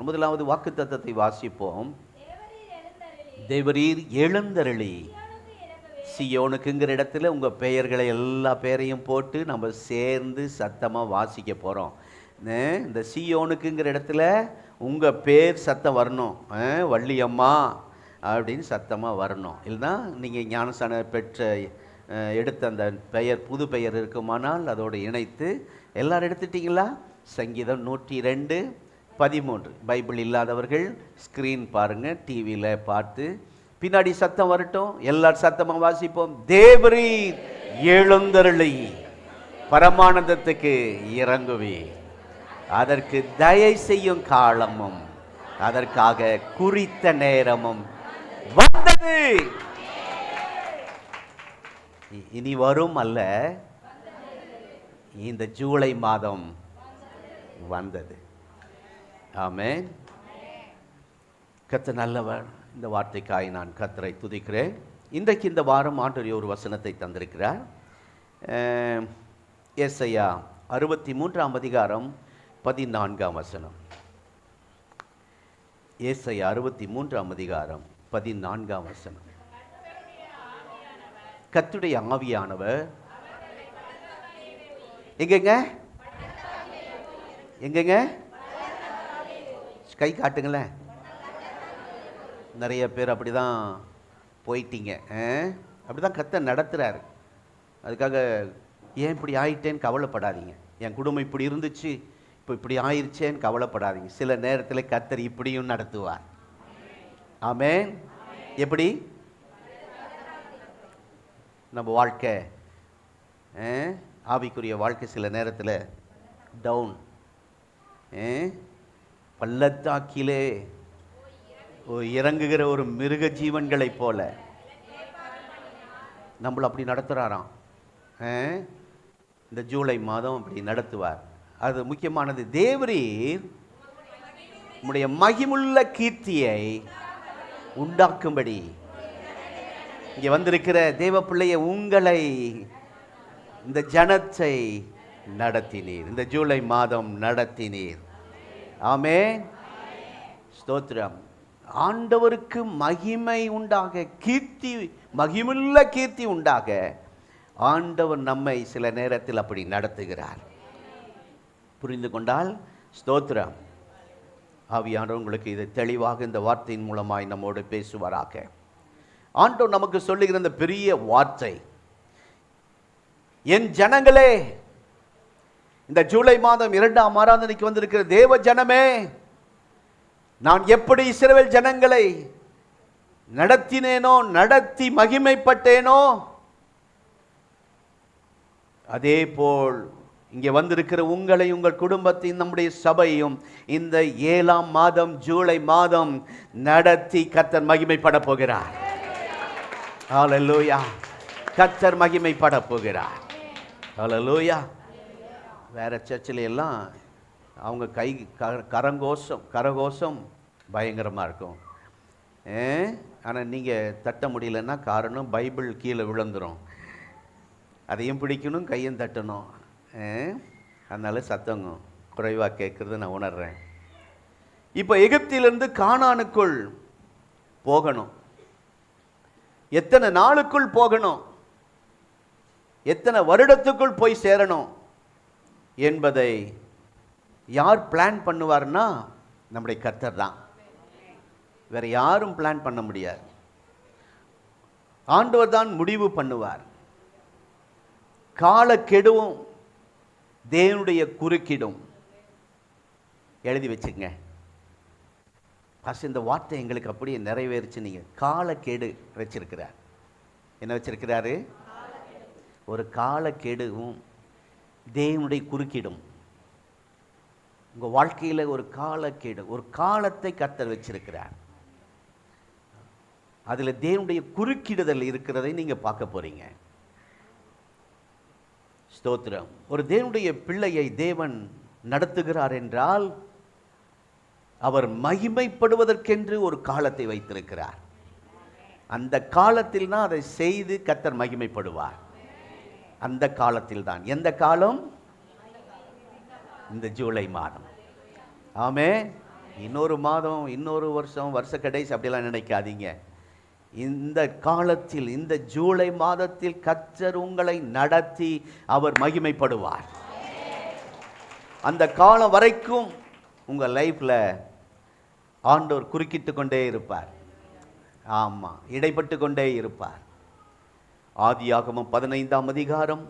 முதலாவது வாக்குத்தத்தத்தை வாசிப்போம். தேவரீர் எழுந்தருளி சியோனுக்குங்கிற இடத்துல உங்கள் பெயர்களை எல்லா பேரையும் போட்டு நம்ம சேர்ந்து சத்தமாக வாசிக்க போகிறோம். இந்த சியோனுக்குங்கிற இடத்துல உங்கள் பேர் சத்தம் வரணும். வள்ளியம்மா அப்படின்னு சத்தமாக வரணும். இல்லைன்னா நீங்கள் ஞானஸ்தான பெற்ற எடுத்த அந்த பெயர் புது பெயர் இருக்குமானால் அதோடு இணைத்து எல்லாரும் எடுத்துட்டிங்களா? சங்கீதம் 102:13. பைபிள் இல்லாதவர்கள் ஸ்க்ரீன் பாருங்கள், டிவியில் பார்த்து பின்னாடி சத்தம் வரட்டும். எல்லாரும் சத்தமாக வாசிப்போம். தேவரீர் எழுந்தருளி பரமானந்தத்துக்கு இறங்குவே, அதற்கு தயை செய்யும் காலமும் அதற்காக குறித்த நேரமும் வந்தது. இனி வரும் அல்ல, இந்த ஜூலை மாதம் வந்தது. ஆமென். கர்த்தர் நல்லவர். இந்த வார்த்தைக்காய் நான் கர்த்தரை துதிக்கிறேன். இன்றைக்கு இந்த வாரம் ஆண்டவர் ஒரு வசனத்தை தந்திருக்கிறார். ஏசாயா 63:14. ஏசாயா 63:14. கர்த்தருடைய ஆவியானவர் எங்கெங்க எங்கெங்க கை காட்டுங்களேன். நிறைய பேர் அப்படி தான் போயிட்டீங்க. அப்படி தான் கர்த்தர் நடத்துகிறார். அதுக்காக ஏன் இப்படி ஆயிட்டேன்னு கவலைப்படாதீங்க. என் குடும்பம் இப்படி இருந்துச்சு, இப்போ இப்படி ஆயிடுச்சேன்னு கவலைப்படாதீங்க. சில நேரத்தில் கர்த்தர் இப்படியும் நடத்துவார். ஆமென். எப்படி நம்ம வாழ்க்கை, ஆவிக்குரிய வாழ்க்கை சில நேரத்தில் டவுன், பள்ளத்தாக்கிலே இறங்குகிற ஒரு மிருக ஜீவன்களை போல நம்மளை அப்படி நடத்துகிறாராம். இந்த ஜூலை மாதம் அப்படி நடத்துவார். அது முக்கியமானது. தேவரீர் உம்முடைய மகிமுள்ள கீர்த்தியை உண்டாக்கும்படி இங்கே வந்திருக்கிற தேவ பிள்ளையை உங்களை இந்த ஜனத்தை நடத்தினீர். இந்த ஜூலை மாதம் நடத்தினீர். ஆமென். ஸ்தோத்திரம். ஆண்டவருக்கு மகிமை உண்டாக, கீர்த்தி, மகிமுள்ள கீர்த்தி உண்டாக ஆண்டவர் நம்மை சில நேரத்தில் அப்படி நடத்துகிறார். புரிந்து கொண்டால் ஸ்தோத்திரம். ஆவியானவர் உங்களுக்கு இதை தெளிவாக இந்த வார்த்தையின் மூலமாய் நம்மோடு பேசுவாராக. ஆண்டவர் நமக்கு சொல்லுகிற இந்த பெரிய வார்த்தை, என் ஜனங்களே, இந்த ஜூலை மாதம் 2ஆம் ஆராதனைக்கு வந்திருக்கிற தேவ ஜனமே, நான் எப்படி இஸ்ரவேல் ஜனங்களை நடத்தினேனோ, நடத்தி மகிமைப்பட்டேனோ, அதே போல் இங்கே வந்திருக்கிற உங்களை, உங்கள் குடும்பத்தையும், நம்முடைய சபையும் இந்த 7ஆம் மாதம் ஜூலை மாதம் நடத்தி கர்த்தர் மகிமைப்பட போகிறார். ஹல்லேலூயா. கர்த்தர் மகிமைப்பட போகிறார். ஹல்லேலூயா. வேற சர்ச்சில் எல்லாம் அவங்க கை கரகோஷம் பயங்கரமாக இருக்கும். ஆனால் நீங்கள் தட்ட முடியலன்னா காரணம் பைபிள் கீழே விழுந்துடும். அதையும் பிடிக்கணும், கையும் தட்டணும். அதனால சத்தங்க குறைவாக கேட்குறது நான் உணர்றேன். இப்போ எகிப்திலிருந்து கானானுக்குள் போகணும். எத்தனை நாளுக்குள் போகணும், எத்தனை வருடத்துக்குள் போய் சேரணும் என்பதை யார் பிளான் பண்ணுவார்னா நம்முடைய கர்த்தர் தான். வேற யாரும் பிளான் பண்ண முடியாது. ஆண்டவர் தான் முடிவு பண்ணுவார். காலக்கெடுவும் தேவனுடைய குறுக்கிடும். எழுதி வச்சுங்க. இந்த வார்த்தை எங்களுக்கு அப்படியே நிறைவேறிச்சு. நீங்கள் காலக்கெடு வச்சிருக்கிறார். என்ன வச்சிருக்கிறாரு? ஒரு காலக்கெடுவும் தேவனுடைய குறுக்கிடும். உங்கள் வாழ்க்கையில் ஒரு காலக்கெடு, ஒரு காலத்தை கர்த்தர் வச்சிருக்கிறார். அதில் தேவனுடைய குறுக்கிடுதல் இருக்கிறதை நீங்கள் பார்க்க போறீங்க. ஸ்தோத்திரம். ஒரு தேவனுடைய பிள்ளையை தேவன் நடத்துகிறார் என்றால் அவர் மகிமைப்படுவதற்கென்று ஒரு காலத்தை வைத்திருக்கிறார். அந்த காலத்தில் தான் அதை செய்து கர்த்தர் மகிமைப்படுவார். அந்த காலத்தில் தான். எந்த காலம்? இந்த ஜூலை மாதம். ஆமென். இன்னொரு மாதம், இன்னொரு வருஷம், வருஷ கடைசி அப்படிலாம் நினைக்காதீங்க. இந்த காலத்தில், இந்த ஜூலை மாதத்தில் கர்த்தர் உங்களை நடத்தி அவர் மகிமைப்படுவார். அந்த காலம் வரைக்கும் உங்கள் லைஃப்பில் ஆண்டவர் குறுக்கிட்டு கொண்டே இருப்பார். ஆமாம், இடைப்பட்டு கொண்டே இருப்பார். ஆதியாகமம் 15ஆம் அதிகாரம்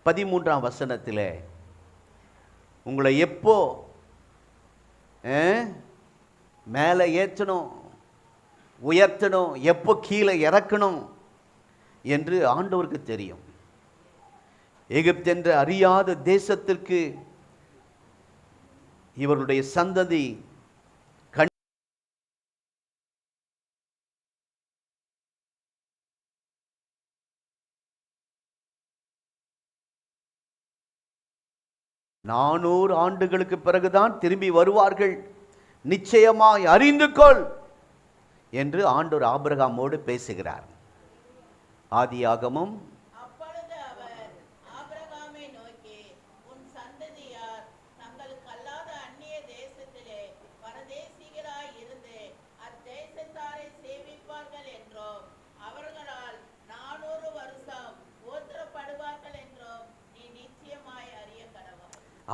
13ஆம் வசனத்தில் உங்களை எப்போ மேலே ஏற்றணும், உயர்த்தணும், எப்போ கீழே இறக்கணும் என்று ஆண்டவருக்கு தெரியும். எகிப்து என்ற அறியாத தேசத்திற்கு இவருடைய சந்ததி நானூறு ஆண்டுகளுக்கு பிறகுதான் திரும்பி வருவார்கள், நிச்சயமாய் அறிந்து கொள் என்று ஆண்டவர் ஆபிரகாமோடு பேசுகிறார். ஆதியாகமம்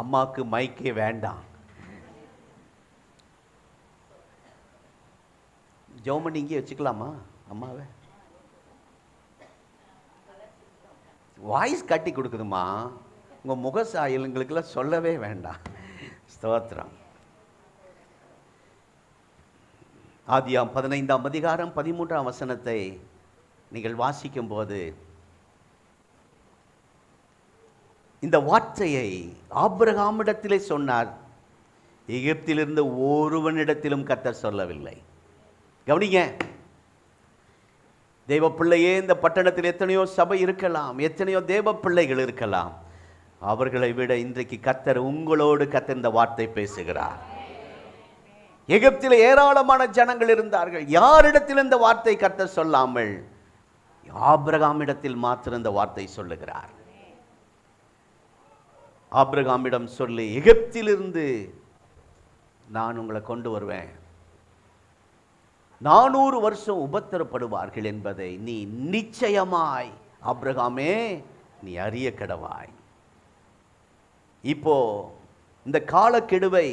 அம்மாவுக்கு மைக்கே வேண்டாம். ஜோமன் இங்கே வச்சுக்கலாமா அம்மாவை? வாய்ஸ் கட்டி கொடுக்குதுமா. உங்கள் முக சாயலுங்களுக்கெல்லாம் சொல்லவே வேண்டாம். ஸ்தோத்திரம். ஆதியாம் 15ஆம் அதிகாரம் 13ஆம் வசனத்தை நீங்கள் வாசிக்கும் போது இந்த வார்த்தையை ஆபிரகாமிடத்திலே சொன்னார். எகிப்திலிருந்து ஒருவனிடத்திலும் கர்த்தர் சொல்லவில்லை. கவனிங்க, தேவ பிள்ளையே, இந்த பட்டணத்தில் எத்தனையோ சபை இருக்கலாம், எத்தனையோ தேவ பிள்ளைகள் இருக்கலாம். அவர்களை விட இன்றைக்கு கர்த்தர் உங்களோடு கர்த்தர் இந்த வார்த்தை பேசுகிறார். எகிப்தில் ஏராளமான ஜனங்கள் இருந்தார்கள். யாரிடத்தில் இந்த வார்த்தை கர்த்தர் சொல்லாமல் ஆபிரகாமிடத்தில் மாத்திரம் இந்த வார்த்தை சொல்லுகிறார். ஆபிரகாமிடம் சொல்லி, எகிப்திலிருந்து நான் உங்களை கொண்டு வருவேன், 400 வருஷம் உபத்திரப்படுவார்கள் என்பதை நீ நிச்சயமாய் ஆபிரகாமே நீ அறிய கடவாய். இப்போ இந்த காலக்கெடுவை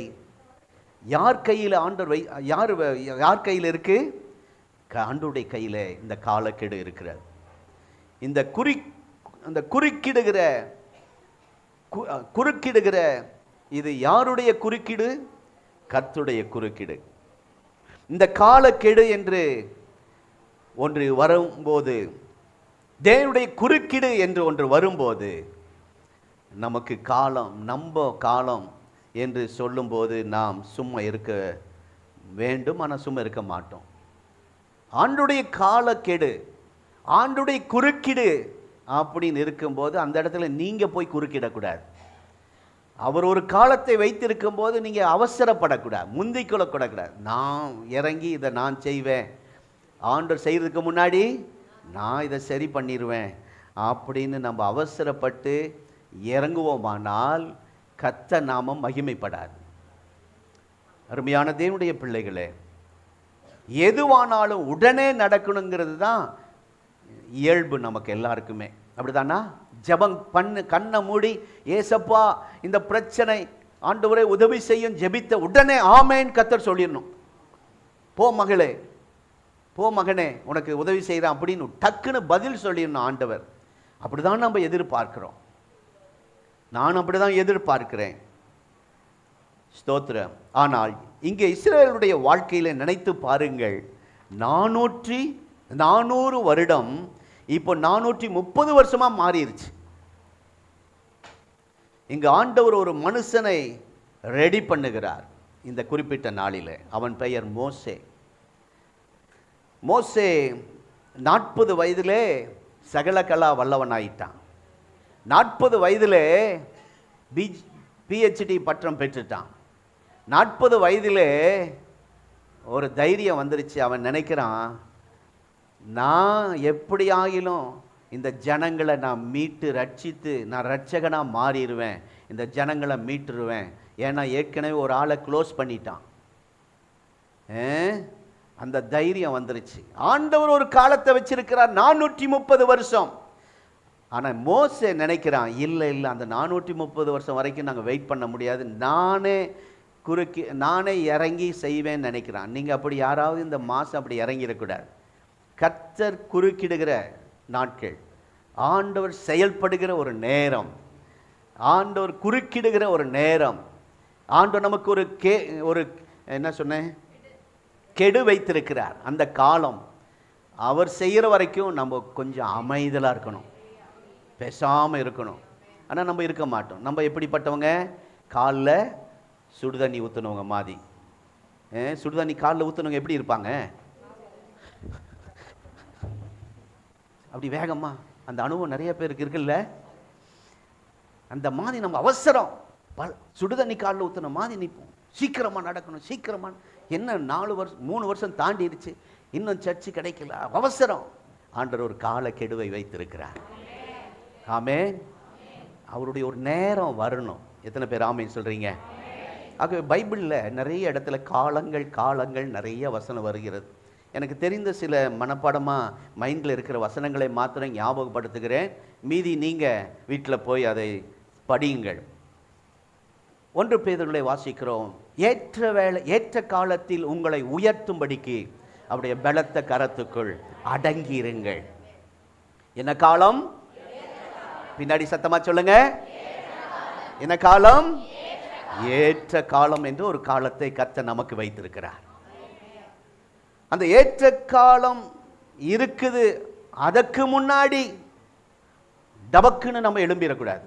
யார் கையில் ஆண்டவர் யார் கையில் இருக்கு? ஆண்டவருடைய கையில் இந்த காலக்கெடு இருக்கிறது. இந்த குறுக்கிடுகிற இது யாருடைய குறுக்கீடு? கர்த்தருடைய குறுக்கீடு. இந்த காலக்கெடு என்று ஒன்று வரும்போது, தேவனுடைய குறுக்கீடு என்று ஒன்று வரும்போது, நமக்கு காலம், நம்ம காலம் என்று சொல்லும்போது நாம் சும்மா இருக்க வேண்டும், ஆனால் சும்மா இருக்க மாட்டோம். ஆண்டுடைய காலக்கெடு, ஆண்டுடைய குறுக்கீடு அப்படின்னு இருக்கும்போது அந்த இடத்துல நீங்கள் போய் குறுக்கிடக்கூடாது. அவர் ஒரு காலத்தை வைத்திருக்கும் போது நீங்கள் அவசரப்படக்கூடாது, முந்திக்கொள்ளக்கூடாது. நான் இறங்கி இதை நான் செய்வேன், ஆண்டவர் செய்கிறதுக்கு முன்னாடி நான் இதை சரி பண்ணிடுவேன் அப்படின்னு நம்ம அவசரப்பட்டு இறங்குவோமானால் கர்த்தர் நாமம் மகிமைப்படாது. அருமையான தேவனுடைய பிள்ளைகளே, எதுவானாலும் உடனே நடக்கணுங்கிறது தான் இயல்பு நமக்கு எல்லாருக்குமே. அப்படிதானா? ஜெபம் பண்ணு, கண்ணை மூடி, ஏசப்பா இந்த பிரச்சனை ஆண்டவரே உதவி செய்யும் ஜெபித்த உடனே ஆமேன் கர்த்தர் சொல்லிடணும். போ மகளே, போ மகனே, உனக்கு உதவி செய்கிறான் அப்படின்னு டக்குன்னு பதில் சொல்லிடணும் ஆண்டவர். அப்படிதான் நம்ம எதிர்பார்க்கிறோம். நான் அப்படிதான் எதிர்பார்க்கிறேன். ஸ்தோத்திரம். ஆனால் இங்கே இஸ்ரவேலுடைய வாழ்க்கையில் நினைத்து பாருங்கள், 400 வருடம் இப்போ 430 வருஷமா மாறிடுச்சு. இங்க ஆண்டவர் ஒரு மனுஷனை ரெடி பண்ணுகிறார் இந்த குறிப்பிட்ட நாளில். அவன் பெயர் மோசே. மோசே 40 வயதிலே சகல கலா வல்லவனாயிட்டான். 40 வயதிலே PhD பட்டம் பெற்றுட்டான். 40 வயதிலே ஒரு தைரியம் வந்துருச்சு. அவன் நினைக்கிறான், நான் எப்படி ஆகிலும் இந்த ஜனங்களை நான் மீட்டு ரட்சித்து நான் ரட்சகனாக மாறிடுவேன், இந்த ஜனங்களை மீட்டுருவேன். ஏன்னா ஏற்கனவே ஒரு ஆளை க்ளோஸ் பண்ணிட்டான். அந்த தைரியம் வந்துருச்சு. ஆண்டவர் ஒரு காலத்தை வச்சிருக்கிறார் 430 வருஷம். ஆனால் மோசே நினைக்கிறான், இல்லை அந்த 430 வருஷம் வரைக்கும் நாங்கள் வெயிட் பண்ண முடியாது, நானே இறங்கி செய்வேன்னு நினைக்கிறான். நீங்கள் அப்படி யாராவது இந்த மாதம் அப்படி இறங்கிடக்கூடாது. கர்த்தர் குறுக்கிடுகிற நாட்கள், ஆண்டவர் செயல்படுகிற ஒரு நேரம், ஆண்டவர் குறுக்கிடுகிற ஒரு நேரம். ஆண்டவர் நமக்கு ஒரு என்ன சொன்னேன், கெடு வைத்திருக்கிறார். அந்த காலம் அவர் செய்கிற வரைக்கும் நம்ம கொஞ்சம் அமைதலாக இருக்கணும், பேசாமல் இருக்கணும். ஆனால் நம்ம இருக்க மாட்டோம். நம்ம எப்படிப்பட்டவங்க, காலில் சுடுதண்ணி ஊற்றுனவங்க மாதிரி. சுடுதண்ணி காலில் ஊற்றுனவங்க எப்படி இருப்பாங்க, அப்படி வேகமா. அந்த அனுபவம் நிறைய பேருக்கு இருக்குல்ல. அந்த மாதிரி நம்ம அவசரம், சுடுதண்ணி காலில் ஊற்றுன மாதிரி நிற்போம். சீக்கிரமாக நடக்கணும், சீக்கிரமாக. என்ன 4 வருஷம் 3 வருஷம் தாண்டிடுச்சு, இன்னும் சர்ச்சு கிடைக்கல, அவசரம். ஆண்டவர் ஒரு கால கெடுவை வைத்திருக்கிறார். ஆமென். அவருடைய ஒரு நேரம் வரணும். எத்தனை பேர் ஆமென் சொல்றீங்க? ஆகவே பைபிளில் நிறைய இடத்துல காலங்கள் நிறைய வசனம் வருகிறது. எனக்கு தெரிந்த சில மனப்பாடமாக மைண்டில் இருக்கிற வசனங்களை மாத்திரம் ஞாபகப்படுத்துகிறேன். மீதி நீங்கள் வீட்டில் போய் அதை படியுங்கள். 1 பேதுருவிலே வாசிக்கிறோம், ஏற்ற காலத்தில் உங்களை உயர்த்தும்படிக்கு அவருடைய பலத்த கரத்துக்குள் அடங்கியிருங்கள். என்ன காலம்? பின்னாடி சத்தமா சொல்லுங்க. என்ன காலம்? ஏற்ற காலம் என்று ஒரு காலத்தை கர்த்தர் நமக்கு வைத்திருக்கிறார். அந்த ஏற்ற காலம் இருக்குது. அதற்கு முன்னாடி டபக்குன்னு நம்ம எழும்பிடக்கூடாது.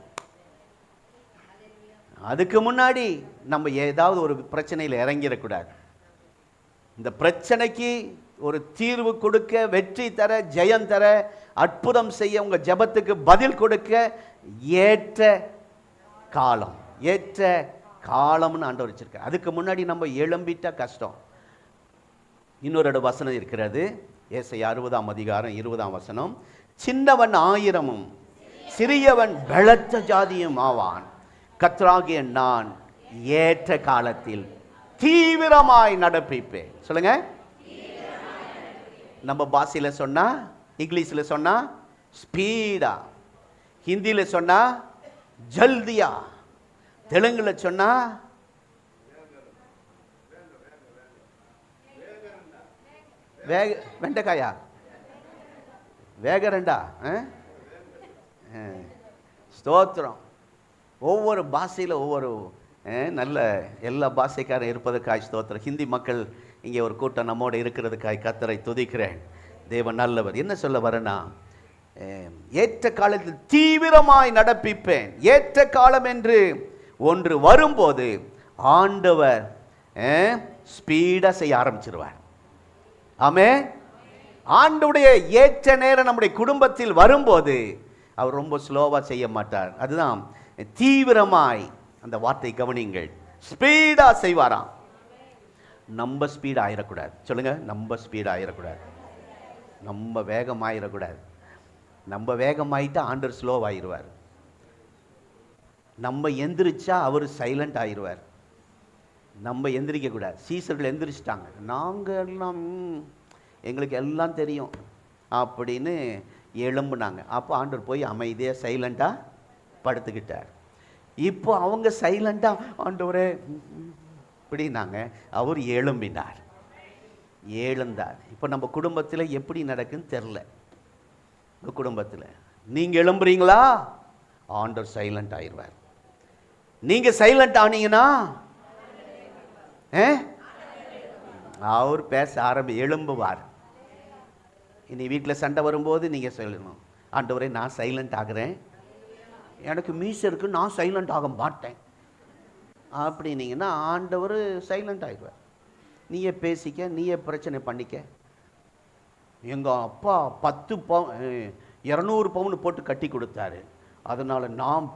அதுக்கு முன்னாடி நம்ம ஏதாவது ஒரு பிரச்சனையில் இறங்கிடக்கூடாது. இந்த பிரச்சனைக்கு ஒரு தீர்வு கொடுக்க, வெற்றி தர, ஜெயம் தர, அற்புதம் செய்ய, உங்க ஜெபத்துக்கு பதில் கொடுக்க ஏற்ற காலம், ஏற்ற காலம்னு ஆண்டவர் வச்சிருக்கார். அதுக்கு முன்னாடி நம்ம எழும்பிட்டா கஷ்டம். இன்னொரு வசனம் இருக்கிறது, ஏசாயா 60ஆம் அதிகாரம் 20ஆம் வசனம். சின்னவன் 1000 சிறியவன் பலத்த ஜாதியும் ஆவான், கர்த்தராகிய நான் ஏற்ற காலத்தில் தீவிரமாய் நடப்பிப்பேன். சொல்லுங்க. நம்ம பாஷையில சொன்னா, இங்கிலீஷ்ல சொன்னா ஸ்பீடா, ஹிந்தியில சொன்னா ஜல்தியா, தெலுங்குல சொன்னா வெண்டைக்காயா, வேகரண்டா. ஸ்தோத்திரம். ஒவ்வொரு பாஷையில் ஒவ்வொரு நல்ல எல்லா பாஷைக்காரன் இருப்பதற்காய் ஸ்தோத்திரம். ஹிந்தி மக்கள் இங்கே ஒரு கூட்டம் நம்மோடு இருக்கிறதுக்காய் கர்த்தரை துதிக்கிறேன். தேவன் நல்லவர். என்ன சொல்ல வரேன்னா, ஏற்ற காலத்தில் தீவிரமாய் நடப்பிப்பேன். ஏற்ற காலம் என்று ஒன்று வரும்போது ஆண்டவர் ஸ்பீடாக செய்ய ஆரம்பிச்சிருவார். ஆமே. ஆண்டவருடைய ஏற்ற நேரம் நம்முடைய குடும்பத்தில் வரும்போது அவர் ரொம்ப ஸ்லோவாக செய்ய மாட்டார். அதுதான் தீவிரமாய். அந்த வார்த்தை கவனிங்கள். ஸ்பீடா செய்வாராம். நம்ம ஸ்பீட் ஆயிடக்கூடாது. சொல்லுங்க. நம்ம ஸ்பீட் ஆயிடக்கூடாது. நம்ம வேகம் ஆயிடக்கூடாது. நம்ம வேகமாயிட்டா ஆண்டவர் ஸ்லோவாயிருவார். நம்ம எந்திரிச்சா அவர் சைலண்ட் ஆயிடுவார். நம்ம எந்திரிக்க கூடாது. சீசர்கள் எந்திரிச்சிட்டாங்க, நாங்கள் எல்லாம் எங்களுக்கு எல்லாம் தெரியும் அப்படின்னு எழும்புனாங்க. அப்போ ஆண்டவர் போய் அமைதியாக சைலண்டாக படுத்துக்கிட்டார். இப்போ அவங்க சைலண்டாக ஆண்டவரே இப்படின்னாங்க, அவர் எழும்பினார், எழுந்தார். இப்போ நம்ம குடும்பத்தில் எப்படி நடக்குன்னு தெரில. உங்கள் குடும்பத்தில் நீங்கள் எழும்புறீங்களா, ஆண்டவர் சைலண்ட் ஆயிடுவார். நீங்கள் சைலண்ட் ஆனீங்கன்னா அவர் பேச எழும்புவார். இனி வீட்டில் சண்டை வரும்போது நீங்கள் சொல்லணும், ஆண்டவரே நான் சைலண்ட் ஆகிறேன், எனக்கு மீசை இருக்கு, நான் சைலண்ட் ஆக மாட்டேன் அப்படின்னீங்கன்னா ஆண்டவர் சைலண்ட் ஆகிடுவார். நீயே பேசிக்க, நீயே பிரச்சனை பண்ணிக்க. எங்கள் அப்பா 10 பவுன் 200 பவுன் போட்டு கட்டி கொடுத்தாரு, அதனால் நான்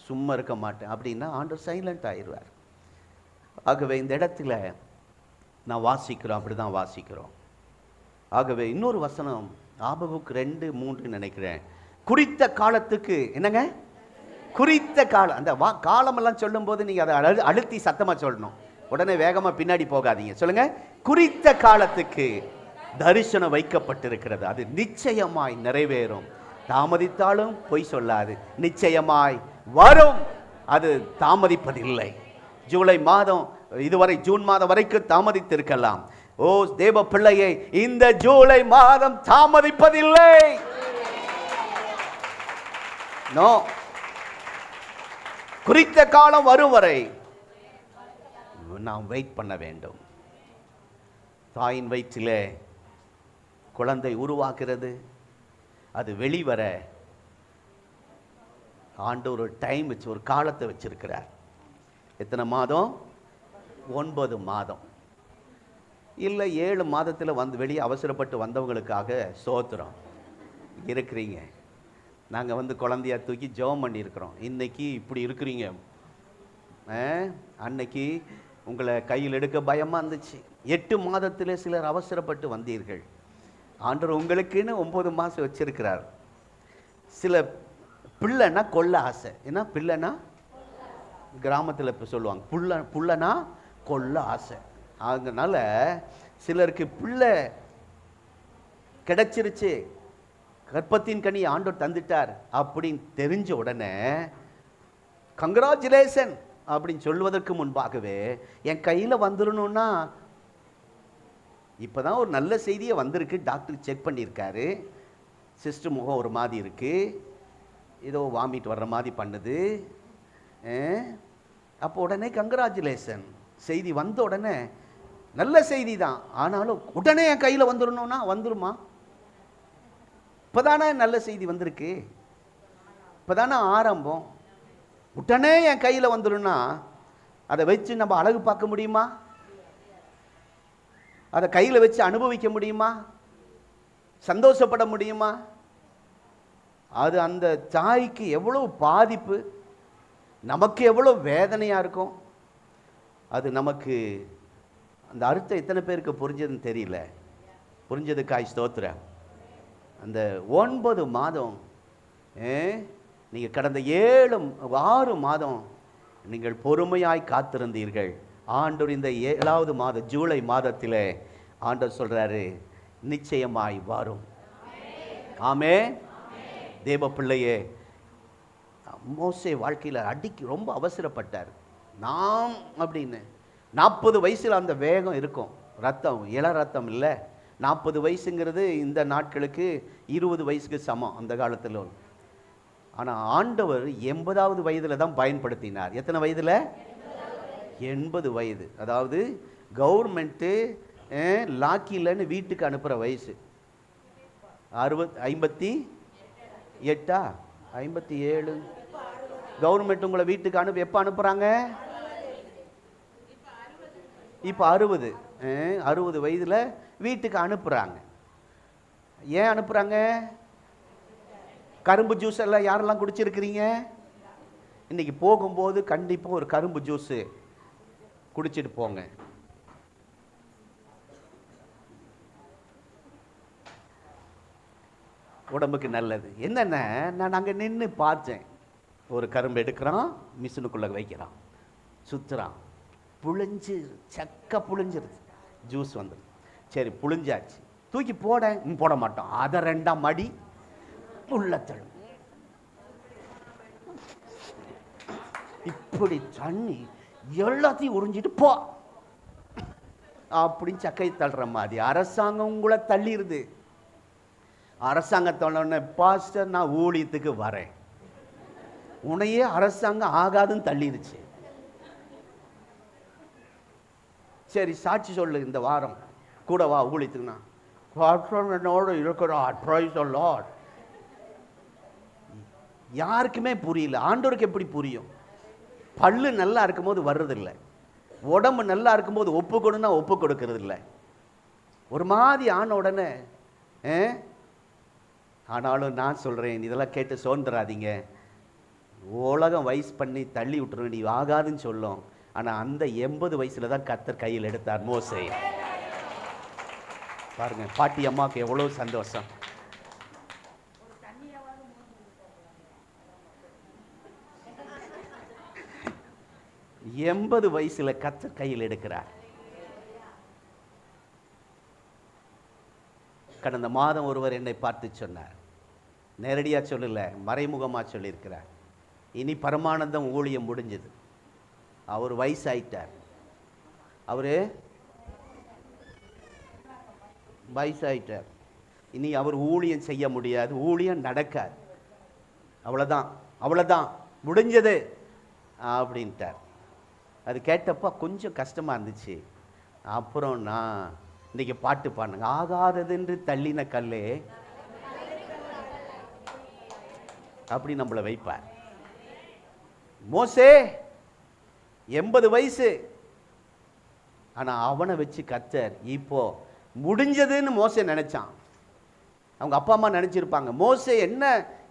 சும்மா இருக்க மாட்டேன் அப்படின்னா ஆண்டவர் சைலண்ட் ஆகிடுவார். ஆகவே இந்த இடத்துல நான் வாசிக்கிறோம், அப்படி தான் வாசிக்கிறோம். ஆகவே இன்னொரு வசனம் ஆபகுக்கு 2:3 நினைக்கிறேன். குறித்த காலத்துக்கு என்னங்க, குறித்த காலம். அந்த காலமெல்லாம் சொல்லும் போது நீங்கள் அதை அழுத்தி சத்தமாக சொல்லணும். உடனே வேகமாக பின்னாடி போகாதீங்க. சொல்லுங்க, குறித்த காலத்துக்கு தரிசனம் வைக்கப்பட்டிருக்கிறது, அது நிச்சயமாய் நிறைவேறும். தாமதித்தாலும் பொய் சொல்லாது, நிச்சயமாய் வரும், அது தாமதிப்பதில்லை. ஜூலை மாதம் இதுவரை ஜூன் மாதம் வரைக்கும் தாமதித்திருக்கலாம். ஓ தேவ பிள்ளையே, இந்த ஜூலை மாதம் தாமதிப்பதில்லை. நோ, குறித்த காலம் வரும் வரை நாம் வெயிட் பண்ண வேண்டும். தாயின் வயிற்றிலே குழந்தை உருவாக்குறது, அது வெளிவர ஆண்டவர் ஒரு டைம் வச்சு, ஒரு காலத்தை வச்சிருக்கிறார். எத்தனை மாதம்? 9 மாதம். இல்லை 7 மாதத்தில் வந்து வெளியே அவசரப்பட்டு வந்தவங்களுக்காக ஸ்தோத்திரம். இருக்கிறீங்க, நாங்கள் வந்து குழந்தையா தூக்கி ஜெபம் பண்ணியிருக்கிறோம். இன்னைக்கு இப்படி இருக்கிறீங்க, அன்னைக்கு உங்களை கையில் எடுக்க பயமாக இருந்துச்சு. 8 மாதத்தில் சிலர் அவசரப்பட்டு வந்தீர்கள். ஆண்டவர் உங்களுக்குன்னு 9 மாதம் வச்சிருக்கிறார். சில பிள்ளைன்னா கொல்ல ஆசை. ஏன்னா பிள்ளைனா கிராமத்தில் இப்போ சொல்லுவாங்க, புள்ளனா கொல்ல ஆசை. அதனால சிலருக்கு பிள்ளை கிடைச்சிருச்சு, கர்ப்பத்தின் கனி ஆண்டவர் தந்துட்டார் அப்படின்னு தெரிஞ்ச உடனே கங்க்ராச்சுலேஷன் அப்படின்னு சொல்வதற்கு முன்பாகவே என் கையில் வந்துடணும்னா, இப்போ தான் ஒரு நல்ல செய்தியை வந்திருக்கு, டாக்டர் செக் பண்ணியிருக்காரு, சிஸ்டர் முகம் ஒரு மாதிரி இருக்குது, ஏதோ வாமிட் வர்ற மாதிரி பண்ணுது, அப்போ உடனே கங்க்ராச்சுலேஷன் செய்தி வந்த உடனே நல்ல செய்தி தான், ஆனாலும் உடனே என் கையில் வந்துடணும்னா வந்துருமா? இப்போதானே நல்ல செய்தி வந்திருக்கு, இப்போதானே ஆரம்பம், உடனே என் கையில் வந்துடும்னா அதை வச்சு நம்ம அழகு பார்க்க முடியுமா? அதை கையில் வச்சு அனுபவிக்க முடியுமா? சந்தோஷப்பட முடியுமா? அது அந்த தாய்க்கு எவ்வளோ பாதிப்பு, நமக்கு எவ்வளோ வேதனையாக இருக்கும். அது நமக்கு அந்த அர்த்தம் எத்தனை பேருக்கு புரிஞ்சதுன்னு தெரியல. புரிஞ்சதுக்காய் ஸ்தோத்திரம். அந்த 9 மாதம் நீங்கள் கடந்த 6 மாதம் நீங்கள் பொறுமையாய் காத்திருந்தீர்கள். ஆண்டவர் இந்த 7வது மாதம் ஜூலை மாதத்தில் ஆண்டவர் சொல்கிறாரு, நிச்சயமாய் வரும். ஆமென். தேவ பிள்ளையே, மோசே வாழ்க்கையில் ரொம்ப அவசரப்பட்டார். நாம் அப்படின்னு 40 வயசில் அந்த வேகம் இருக்கும், ரத்தம் இள ரத்தம் இல்லை. 40 வயசுங்கிறது இந்த நாட்களுக்கு 20 வயசுக்கு சமம் அந்த காலத்தில். ஆனால் ஆண்டவர் 80வது வயதில் தான் பயன்படுத்தினார். எத்தனை வயதில்? 80 வயது. அதாவது கவர்மெண்ட்டு லாக்கிலன்னு வீட்டுக்கு அனுப்புகிற வயசு 58 57. கவர்மெண்ட் உங்களை வீட்டுக்கு எப்போ அனுப்புகிறாங்க? இப்போ 60 வயதில் வீட்டுக்கு அனுப்புகிறாங்க. ஏன் அனுப்புகிறாங்க? கரும்பு ஜூஸ் எல்லாம் யாரெல்லாம் குடிச்சிருக்கிறீங்க? இன்றைக்கி போகும்போது கண்டிப்பாக ஒரு கரும்பு ஜூஸு குடிச்சிட்டு போங்க. உடம்புக்கு நல்லது. என்னென்ன, நான் அங்கே நின்று பார்த்தேன். ஒரு கரும்பு எடுக்கிறான், மிஷினுக்குள்ளே வைக்கிறான், சுற்றுறான், புழிஞ்சு சக்க புழிஞ்சிருது, ஜூஸ் வந்துடுது. சரி புழிஞ்சாச்சு, தூக்கி போட மாட்டோம், அதை 2ஆம் மடி உள்ளத்தழும். இப்படி தண்ணி எல்லாத்தையும் உறிஞ்சிட்டு போ அப்படின்னு சக்கை தள்ளுற மாதிரி அரசாங்கம் உங்களை தள்ளிடுது. அரசாங்கத்தோட பாஸ்டர் நான் ஊழியத்துக்கு வரேன், உன்னையே அரசாங்கம் ஆகாதுன்னு தள்ளிடுச்சு. சரி சாட்சி சொல்லு, இந்த வாரம் கூட வா ஊழியத்துக்குனா. என்னோடு இருக்கிறார், பிரைஸ் தி லார்ட். யாருக்குமே புரியல. ஆண்டவருக்கு எப்படி புரியும்? பல்லு நல்லா இருக்கும்போது வர்றதில்லை, உடம்பு நல்லா இருக்கும்போது ஒப்பு கொடுன்னா ஒப்பு கொடுக்கறது இல்லை, ஒரு மாதிரி ஆன உடனே. ஆனாலும் நான் சொல்கிறேன், இதெல்லாம் கேட்டு சோர்ந்துடாதீங்க. உலகம் வயசு பண்ணி தள்ளி விட்டுருவேன், நீ ஆகாதுன்னு சொல்லும். ஆனால் அந்த 80 வயசில் தான் கர்த்தர் கையில் எடுத்தார் மோசே. பாருங்க, பாட்டி அம்மாவுக்கு எவ்வளோ சந்தோஷம். 80 வயசுல கர்த்தர் கையில் எடுக்கிறார். கடந்த மாதம் ஒருவர் என்னை பார்த்து சொன்னார், நேரடியாக சொல்லல, மறைமுகமாக சொல்லியிருக்கிறார். இனி பரமானந்தம் ஊழியம் முடிஞ்சது. அவர் வயசாயிட்டார். அவரு வயசாயிட்டார். இனி அவர் ஊழியம் செய்ய முடியாது, ஊழியம் நடக்காது, அவ்வளோதான் முடிஞ்சது அப்படின்ட்டார். அது கேட்டப்போ கொஞ்சம் கஷ்டமாக இருந்துச்சு. அப்புறம் நான் இன்றைக்கி பாட்டு பாடுங்க, ஆகாததென்று தள்ளின கல்லே அப்படி நம்மளை வைப்பார். மோசே 80 வயசு, ஆனால் அவனை வச்சு கர்த்தர் இப்போ முடிஞ்சதுன்னு மோசே நினைச்சான். அவங்க அப்பா அம்மா நினைச்சிருப்பாங்க, மோசே என்ன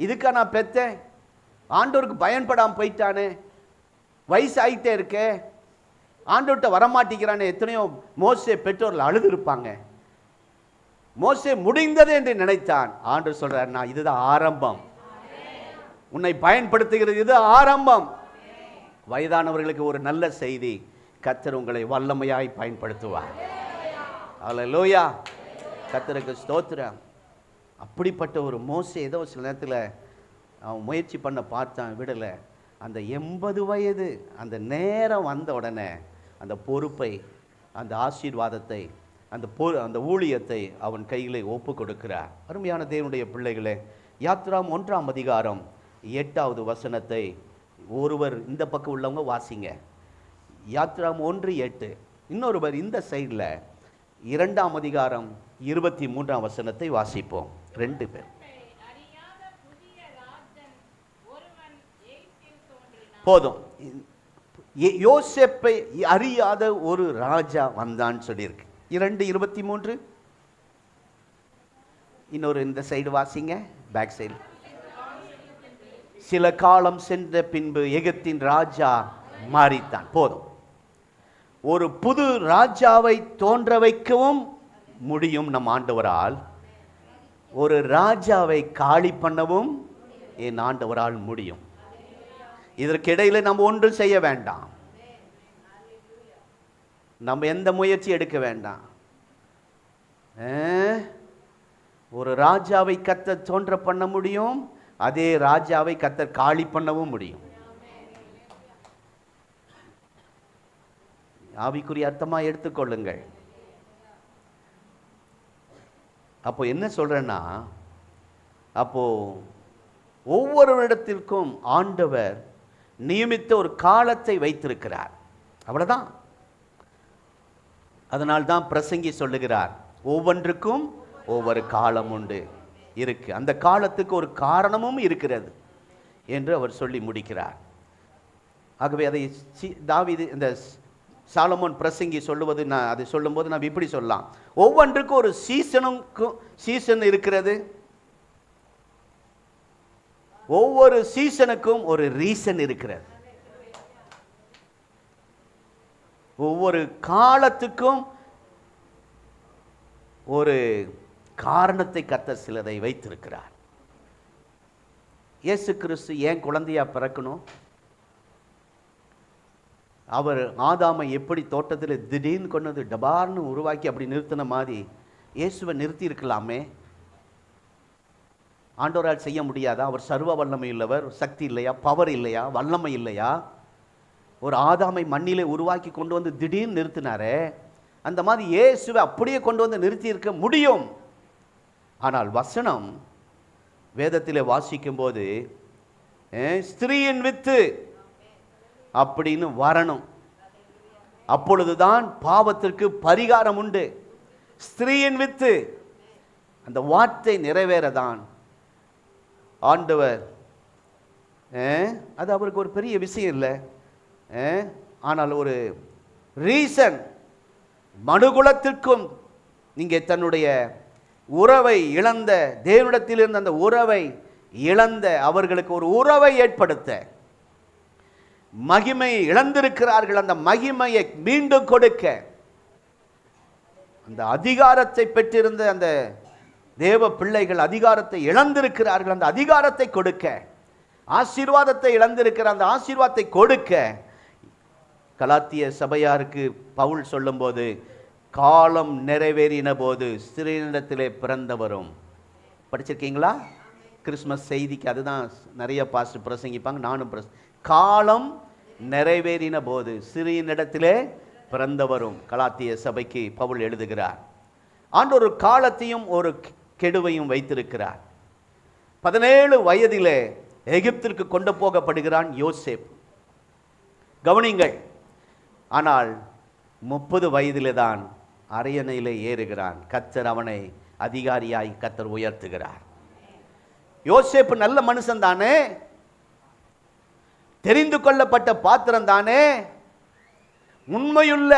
இதுக்கா நான் பெத்தேன், ஆண்டவருக்கு பயன்படாமல் போயிட்டானே, வயசு ஆகிட்டே இருக்கே, ஆண்டவர்கிட்ட வரமாட்டேங்கிறானே, எத்தனையோ மோசே பெற்றோர்கள் அழுது இருப்பாங்க. மோசே முடிந்தது என்று நினைத்தான். ஆண்டவர் சொல்றார், நான் இதுதான் ஆரம்பம், உன்னை பயன்படுத்துகிறது இது ஆரம்பம். வயதானவர்களுக்கு ஒரு நல்ல செய்தி, கர்த்தர் உங்களை வல்லமையாய் பயன்படுத்துவார். அல்லேலூயா, கர்த்தருக்கு ஸ்தோத்திரம். அப்படிப்பட்ட ஒரு மோசே ஏதோ சில நேரத்தில் அவன் முயற்சி பண்ண பார்த்தான், விடலை. அந்த 80 வயது அந்த நேரம் வந்த உடனே அந்த பொறுப்பை, அந்த ஆசீர்வாதத்தை, அந்த ஊழியத்தை அவன் கையில் ஒப்பு கொடுக்கிறார். அருமையான தேவனுடைய பிள்ளைகளே, யாத்ராம் 1ஆம் அதிகாரம் 8வது வசனத்தை ஒருவர் இந்த பக்கம் உள்ளவங்க வாசிங்க. யாத்ராம் 1:8. இன்னொருவர் இந்த சைடில் 2ஆம் அதிகாரம் 23ஆம் வசனத்தை வாசிப்போம். 2 பேர். போதும். யோசேப்பை அறியாத ஒரு ராஜா வந்தான்னு சொல்லியிருக்கு. 2:23. இன்னொரு இந்த சைடு வாசிங்க, பேக் சைடு. சில காலம் சென்ற பின்பு எகிப்தின் ராஜா மாறித்தான். போதும். ஒரு புது ராஜாவை தோன்ற வைக்கவும் முடியும் நம் ஆண்டவரால், ஒரு ராஜாவை காலி பண்ணவும் என் ஆண்டவரால் முடியும். இதற்கிடையில் நம்ம ஒன்றும் செய்ய வேண்டாம், நம்ம எந்த முயற்சி எடுக்க வேண்டாம். ஒரு ராஜாவை கர்த்தர் தோன்ற பண்ண முடியும், அதே ராஜாவை கர்த்தர் காலி பண்ணவும் முடியும். ஆவிக்குரிய அர்த்தமாக எடுத்துக்கொள்ளுங்கள். அப்போ என்ன சொல்றேன்னா, அப்போ ஒவ்வொருவரிடத்திற்கும் ஆண்டவர் நியமித்த ஒரு காலத்தை வைத்திருக்கிறார், அவ்வளவுதான். அதனால்தான் பிரசங்கி சொல்லுகிறார், ஒவ்வொன்றுக்கும் ஒவ்வொரு காலம் உண்டு இருக்கு, அந்த காலத்துக்கு ஒரு காரணமும் இருக்கிறது என்று அவர் சொல்லி முடிக்கிறார். ஆகவே அதை தாவீது, இந்த சாலமோன் பிரசங்கி சொல்லுவது, நான் அதை சொல்லும்போது நான் இப்படி சொல்லலாம், ஒவ்வொன்றுக்கும் ஒரு சீசன் இருக்கிறது, ஒவ்வொரு சீசனுக்கும் ஒரு ரீசன் இருக்கிறது, ஒவ்வொரு காலத்துக்கும் ஒரு காரணத்தை கர்த்தர் சிலதை வைத்திருக்கிறார். இயேசு கிறிஸ்து ஏன் குழந்தையா பிறக்கணும்? அவர் ஆதாமை எப்படி தோட்டத்தில் திடீர்னு கொண்டு டபார்னு உருவாக்கி அப்படி நிறுத்தின மாதிரி இயேசுவை நிறுத்தி இருக்கலாமே. ஆண்டவரால் செய்ய முடியாதா? அவர் சர்வ வல்லமை உள்ளவர், சக்தி இல்லையா, பவர் இல்லையா, வல்லமை இல்லையா? ஒரு ஆதாமை மண்ணிலே உருவாக்கி கொண்டு வந்து திடீர்னு நிறுத்தினாரே, அந்த மாதிரி இயேசுவை அப்படியே கொண்டு வந்து நிறுத்தி இருக்க முடியும். ஆனால் வசனம் வேதத்திலே வாசிக்கும் போது ஸ்திரீயின் வித்து அப்படின்னு வரணும், அப்பொழுதுதான் பாவத்திற்கு பரிகாரம் உண்டு. ஸ்திரீயின் வித்து, அந்த வார்த்தை நிறைவேறதான் ஆண்டவர், அது அவருக்கு ஒரு பெரிய விஷயம் இல்லை. ஆனால் ஒரு ரீசன், மனுகுலத்திற்கும் நீங்க தன்னுடைய உறவை இழந்த, தேவனிடத்திலிருந்து அந்த உறவை இழந்த அவர்களுக்கு ஒரு உறவை ஏற்படுத்த, மகிமை இழந்திருக்கிறார்கள், அந்த மகிமையை மீண்டும் கொடுக்க, அந்த அதிகாரத்தை பெற்றிருந்த அந்த தேவ பிள்ளைகள் அதிகாரத்தை இழந்திருக்கிறார்கள், அந்த அதிகாரத்தை கொடுக்க, ஆசீர்வாதத்தை இழந்திருக்கிற அந்த ஆசீர்வாதத்தை கொடுக்க கலாத்திய சபையாருக்கு பவுல் சொல்லும்போது, காலம் நிறைவேறின போது ஸ்திரீனிடத்திலே பிறந்தவரும். படிச்சிருக்கீங்களா? கிறிஸ்மஸ் செய்திக்கு அதுதான் நிறைய பாஸ்டர் பிரசங்கிப்பாங்க, நானும் காலம் நிறைவேறின போது சிறியனிடத்திலே பிறந்தவரும். கலாத்திய சபைக்கு பவுல் எழுதுகிறார். ஆண்டவர் ஒரு காலத்தையும் ஒரு கெடுவையும் வைத்திருக்கிறார். 17 வயதிலே எகிப்திற்கு கொண்டு போகப்படுகிறான் யோசேப். கவனிங்கள். ஆனால் 30 வயதிலே தான் அரியணையிலே ஏறுகிறான். கர்த்தர் அவனை அதிகாரியாய் கர்த்தர் உயர்த்துகிறார். யோசேப்பு நல்ல மனுஷன் தானே, தெரிந்து கொள்ளப்பட்ட பாத்திரம் தானே, உண்மையுள்ள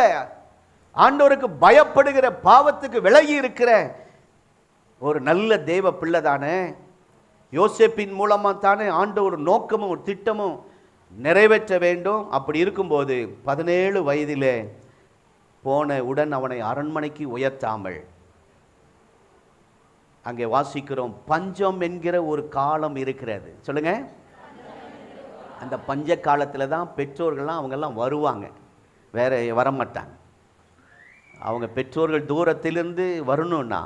ஆண்டவருக்கு பயப்படுகிற, பாவத்துக்கு விலகி இருக்கிற ஒரு நல்ல தேவ பிள்ளை தானே. யோசேப்பின் மூலமாக தானே ஆண்டவர் நோக்கமும் ஒரு திட்டமும் நிறைவேற்ற வேண்டும். அப்படி இருக்கும்போது 17 வயதிலே போன உடன் அவனை அரண்மனைக்கு உயர்த்தாமல், அங்கே வாசிக்கிறோம், பஞ்சம் என்கிற ஒரு காலம் இருக்கிறது. சொல்லுங்க. அந்த பஞ்ச காலத்தில் தான் பெற்றோர்கள்லாம் அவங்கெல்லாம் வருவாங்க, வேற வரமாட்டாங்க. அவங்க பெற்றோர்கள் தூரத்திலிருந்து வரணும்னா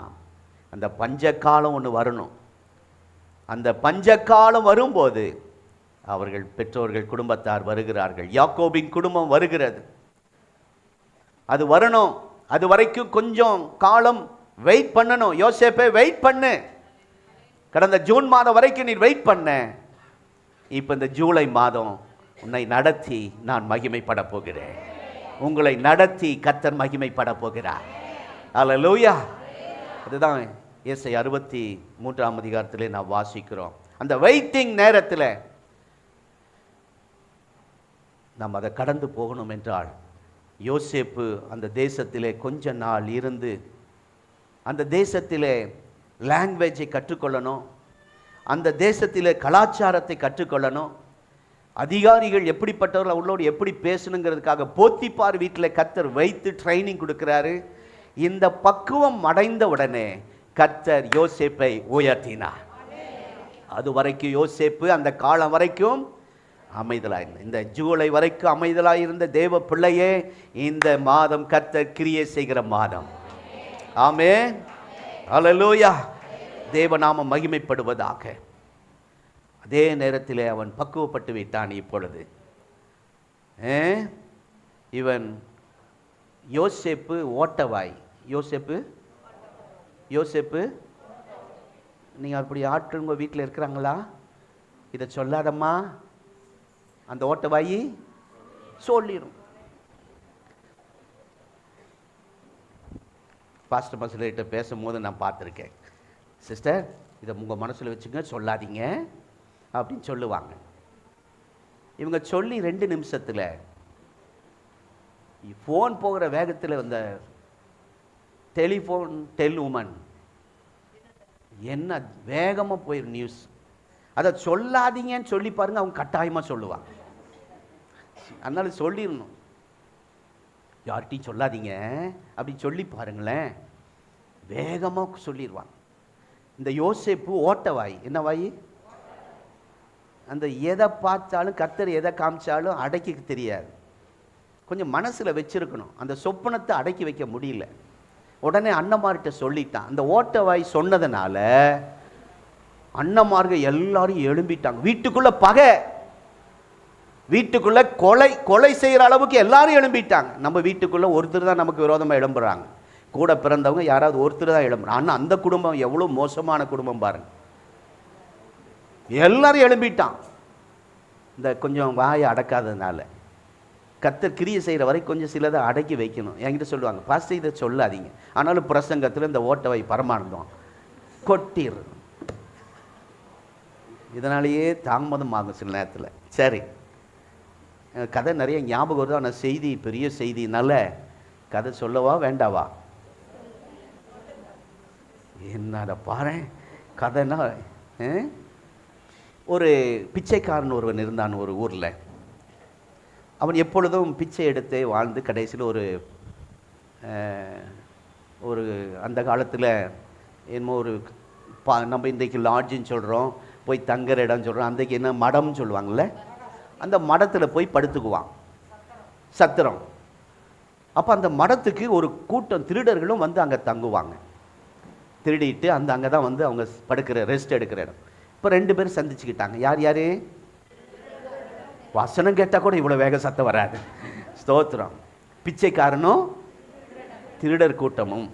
அந்த பஞ்ச காலம் ஒன்று வரணும். அந்த பஞ்ச காலம் வரும்போது அவர்கள் பெற்றோர்கள் குடும்பத்தார் வருகிறார்கள். யாக்கோபின் குடும்பம் வருகிறது. அது வரணும். அது வரைக்கும் கொஞ்சம் காலம் வெயிட் பண்ணணும். யோசேப்பே வெயிட் பண்ணு. கடந்த ஜூன் மாதம் வரைக்கும் நீ வெயிட் பண்ண. இப்போ இந்த ஜூலை மாதம் உன்னை நடத்தி நான் மகிமைப்பட போகிறேன். உங்களை நடத்தி கர்த்தர் மகிமைப்பட போகிறார். அல்லேலூயா. அதுதான் ஏசாயா 63ஆம் அதிகாரத்திலே நான் வாசிக்கிறோம். அந்த வெயிட்டிங் நேரத்தில் நாம் அதை கடந்து போகணும் என்றால், யோசேப்பு அந்த தேசத்திலே கொஞ்ச நாள் இருந்து அந்த தேசத்திலே லாங்குவேஜை கற்றுக்கொள்ளணும், அந்த தேசத்திலே கலாச்சாரத்தை கற்றுக்கொள்ளணும், அதிகாரிகள் எப்படிப்பட்டவர்கள் அவர்களோடு எப்படி பேசணுங்கிறதுக்காக போத்திப்பார் வீட்டில் கர்த்தர் வைத்து ட்ரைனிங் கொடுக்கிறாரு. இந்த பக்குவம் அடைந்த உடனே கர்த்தர் யோசேப்பை உயர்த்தினார். அது வரைக்கும் யோசேப்பு அந்த காலம் வரைக்கும் அமைதலாயிருந்த, இந்த ஜூலை வரைக்கும் அமைதலாயிருந்த தேவ பிள்ளையே, இந்த மாதம் கர்த்தர் கிரியை செய்கிற மாதம். ஆமென். அல்லேலூயா. தேவநாமம் மகிமைப்படுவதாக. அதே நேரத்தில் அவன் பக்குவப்பட்டு விட்டான். இப்பொழுது இவன் யோசேப்பு ஓட்டவாய். யோசேப்பு நீங்கள் அப்படி ஆற்று உங்கள் வீட்டில் இருக்கிறாங்களா? இதை சொல்லாதம்மா, அந்த ஓட்டவாயி சொல்லிடும். பாஸ்டர் மசிலர்கிட்ட பேசும்போது நான் பார்த்துருக்கேன், சிஸ்டர் இதை உங்கள் மனசில் வச்சுங்க, சொல்லாதீங்க அப்படின்னு சொல்லுவாங்க. இவங்க சொல்லி 2 நிமிஷத்தில் ஃபோன் போகிற வேகத்தில் இந்த டெலிஃபோன் டெல் உமன் என்ன வேகமாக போயிடும் நியூஸ். அதை சொல்லாதீங்கன்னு சொல்லி பாருங்கள், அவங்க கட்டாயமாக சொல்லுவாங்க. அதனால சொல்லிடணும், யார்கிட்டையும் சொல்லாதீங்க அப்படின்னு சொல்லி பாருங்களேன், வேகமாக சொல்லிடுவாங்க. இந்த யோசேப்பு ஓட்டவாய். என்ன வாய்? அந்த எதை பார்த்தாலும் கர்த்தர் எதை காமிச்சாலும் அடக்கிக்க தெரியாது. கொஞ்சம் மனசில் வச்சிருக்கணும். அந்த சொப்பனத்தை அடக்கி வைக்க முடியல. உடனே அண்ணமார்கிட்ட சொல்லிட்டான். அந்த ஓட்டவாய் சொன்னதுனால அண்ணமார்கள் எல்லாரும் எழும்பிட்டாங்க. வீட்டுக்குள்ள பகை, வீட்டுக்குள்ள கொலை செய்கிற அளவுக்கு எல்லாரும் எழும்பிட்டாங்க. நம்ம வீட்டுக்குள்ள ஒருத்தர் தான் நமக்கு விரோதமாக எழும்புறாங்க, கூட பிறந்தவங்க யாராவது ஒருத்தர் தான் எழும்புறாங்க. ஆனால் அந்த குடும்பம் எவ்வளோ மோசமான குடும்பம் பாருங்க. எல்லாரும் எழும்பிட்டான். இந்த கொஞ்சம் வாயை அடக்காததுனால கர்த்தர் கிரியை செய்கிற வரை கொஞ்சம் சிலதை அடக்கி வைக்கணும். என்கிட்ட சொல்லுவாங்க, பாஸ்டர் இதை சொல்லாதீங்க, ஆனாலும் பிரசங்கத்தில் இந்த ஓட்டவை பரமானந்தம் கொட்டிடு. இதனாலேயே தாமதம் ஆகும் சில நேரத்தில். சரி, கதை நிறைய ஞாபகம் வருது. ஆனால் செய்தி பெரிய செய்தினால கதை சொல்லவா வேண்டாவா? என்னடா பாரு கதைன்னா, ஒரு பிச்சைக்காரன் ஒருவன் இருந்தான் ஒரு ஊரில். அவன் எப்பொழுதும் பிச்சை எடுத்து வாழ்ந்து கடைசியில் ஒரு அந்த காலத்தில் என்னமோ ஒரு நம்ம இன்றைக்கு லாட்ஜுன்னு சொல்கிறோம், போய் தங்குற இடம்னு சொல்கிறோம், அன்றைக்கு என்ன மடம்னு சொல்லுவாங்கள்ல, அந்த மடத்தில் போய் படுத்துக்குவான். சத்திரம். அப்போ அந்த மடத்துக்கு ஒரு கூட்டம் திருடர்களும் வந்து அங்கே தங்குவாங்க. திருடிட்டு அங்கே தான் வந்து அவங்க படுக்கிற ரெஸ்ட் எடுக்கிற இடம். இப்போ 2 பேரும் சந்திச்சுக்கிட்டாங்க. யார் யார்? வசனம் கேட்டால் கூட இவ்வளோ வேக சத்தம் வராது. ஸ்தோத்திரம். பிச்சைக்காரனும் திருடர் கூட்டமும்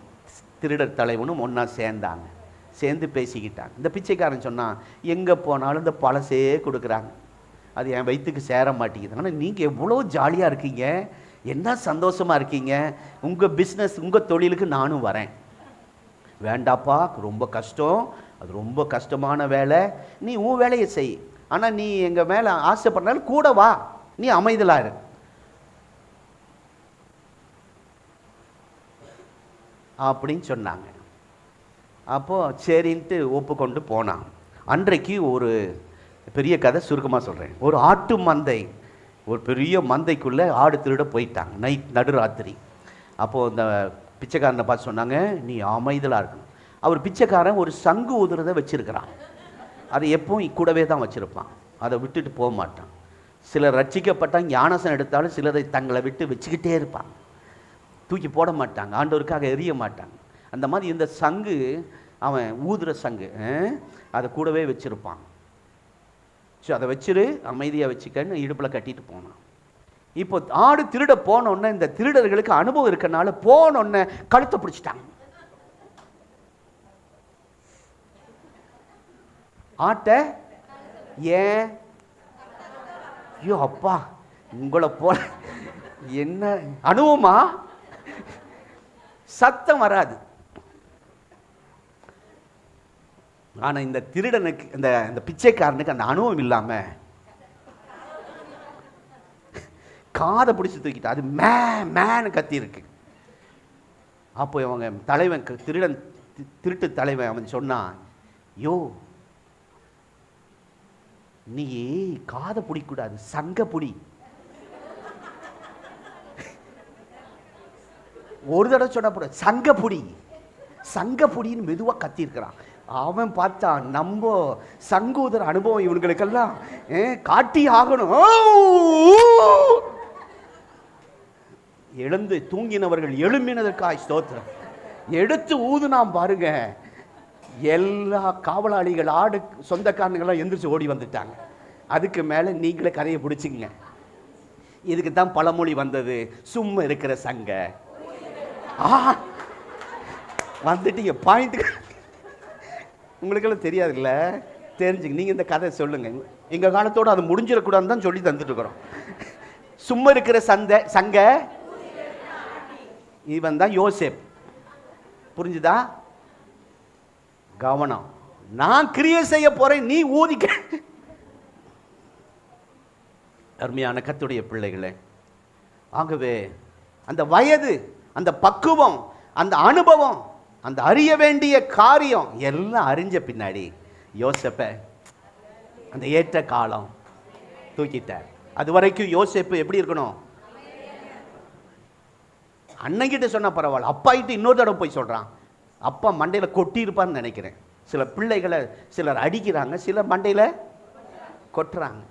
திருடர் தலைவனும் ஒன்றா சேர்ந்தாங்க. சேர்ந்து பேசிக்கிட்டாங்க. இந்த பிச்சைக்காரன் சொன்னான், எங்கே போனாலும் இந்த பழசே கொடுக்குறாங்க, அது என் வயிற்றுக்கு சேர மாட்டேங்குது. ஆனால் நீங்கள் எவ்வளோ ஜாலியாக இருக்கீங்க, என்ன சந்தோஷமாக இருக்கீங்க, உங்கள் பிஸ்னஸ் உங்கள் தொழிலுக்கு நானும் வரேன். வேண்டாப்பா, ரொம்ப கஷ்டம், அது ரொம்ப கஷ்டமான வேலை, நீ உன் வேலையை செய், ஆனால் நீ எங்கள் மேலே ஆசைப்படுறாலும் கூட வா, நீ அமைதலாக இரு அப்படின்னு சொன்னாங்க. அப்போது சரின்ட்டு ஒப்புக்கொண்டு போனான். அன்றைக்கு ஒரு பெரிய கதை சுருக்கமாக சொல்கிறேன். ஒரு ஆட்டு மந்தை, ஒரு பெரிய மந்தைக்குள்ளே ஆடு திருட போயிட்டாங்க நடுராத்திரி. அப்போது இந்த பிச்சைக்காரனை பார்த்து சொன்னாங்க, நீ அமைதலாக இருக்கணும். அவர் பிச்சைக்காரன் ஒரு சங்கு ஊதுறதை வச்சுருக்கிறான். அதை எப்பவும் கூடவே தான் வச்சுருப்பான், அதை விட்டுட்டு போக மாட்டான். சிலர் ரட்சிக்கப்பட்டால் ஞானசனம் எடுத்தாலும் சிலரை தங்களை விட்டு வச்சுக்கிட்டே இருப்பாங்க, தூக்கி போட மாட்டாங்க, ஆண்டவருக்காக எரிய மாட்டாங்க. அந்த மாதிரி இந்த சங்கு, அவன் ஊதுற சங்கு, அதை கூடவே வச்சுருப்பான். ஸோ அதை வச்சுரு, அமைதியாக வச்சுக்கன்னு இடுப்பில் கட்டிட்டு போனான். இப்போ ஆடு திருட போனோடனே இந்த திருடர்களுக்கு அனுபவம் இருக்கனால போனோடனே கழுத்தை பிடிச்சிட்டாங்க. ஆட்டை ஏன்? ஐயோ அப்பா, உங்களை போல என்ன அனுபவமா? சத்தம் வராது. ஆனால் இந்த திருடனுக்கு, இந்த பிச்சைக்காரனுக்கு அந்த அனுபவம் இல்லாமல் காதை பிடிச்சி தூக்கிட்டா, அது மேன்னு கத்தி இருக்கு. அப்போ அவங்க தலைவன், திருட்டு தலைவன், அவன் சொன்னான், யோ நீ காதை பிடிக்கூடாது, சங்க பிடி. ஒரு தடவை சொன்ன போட சங்க புடின்னு மெதுவாக கத்தி இருக்கிறான். அவன் பார்த்தான், நம்ம சங்கூதர் அனுபவம் இவங்களுக்கெல்லாம் காட்டி ஆகணும். எழுந்து தூங்கினவர்கள் எழும்பினதற்காய் ஸ்தோத்திரம். எடுத்து ஊதுனாம் பாருங்க, எல்லா காவலாளிகள் ஆடு சொந்தக்காரனுங்கெல்லாம் எந்திரிச்சு ஓடி வந்துட்டாங்க. அதுக்கு மேலே நீங்களே கரையை பிடிச்சிங்க. இதுக்கு தான் பழமொழி வந்தது, சும்மா இருக்கிற சங்க. வந்துட்டீங்க பாயிண்ட்டு. உங்களுக்கெல்லாம் தெரியாது இல்லை, தெரிஞ்சுங்க. நீங்கள் இந்த கதை சொல்லுங்கள். எங்கள் காலத்தோடு அது முடிஞ்சிடக்கூடாதுன்னு தான் சொல்லி தந்துட்டு இருக்கிறோம். சும்மா இருக்கிற சங்க இவன் தான் யோசேப். புரிஞ்சுதா? கவனம். நான் கிரியை செய்ய போறேன், நீ ஊதிக்க. அருமையான கர்த்தருடைய பிள்ளைகளே, ஆகவே அந்த வயது, அந்த பக்குவம், அந்த அனுபவம், அந்த அறிய வேண்டிய காரியம் எல்லாம் அறிஞ்ச பின்னாடி யோசேப்பை அந்த ஏற்ற காலம் தூக்கிட்டார். அது வரைக்கும் யோசேப்பு எப்படி இருக்கணும்? அன்னைக்கிட்ட சொன்னா பரவாயில்ல, அப்பாகிட்ட இன்னொரு தடவை போய் சொல்றான். அப்பா மண்டையில் கொட்டி இருப்பான்னு நினைக்கிறேன். சில பிள்ளைகளை சிலர் அடிக்கிறாங்க, சிலர் மண்டையில் கொட்டுறாங்க.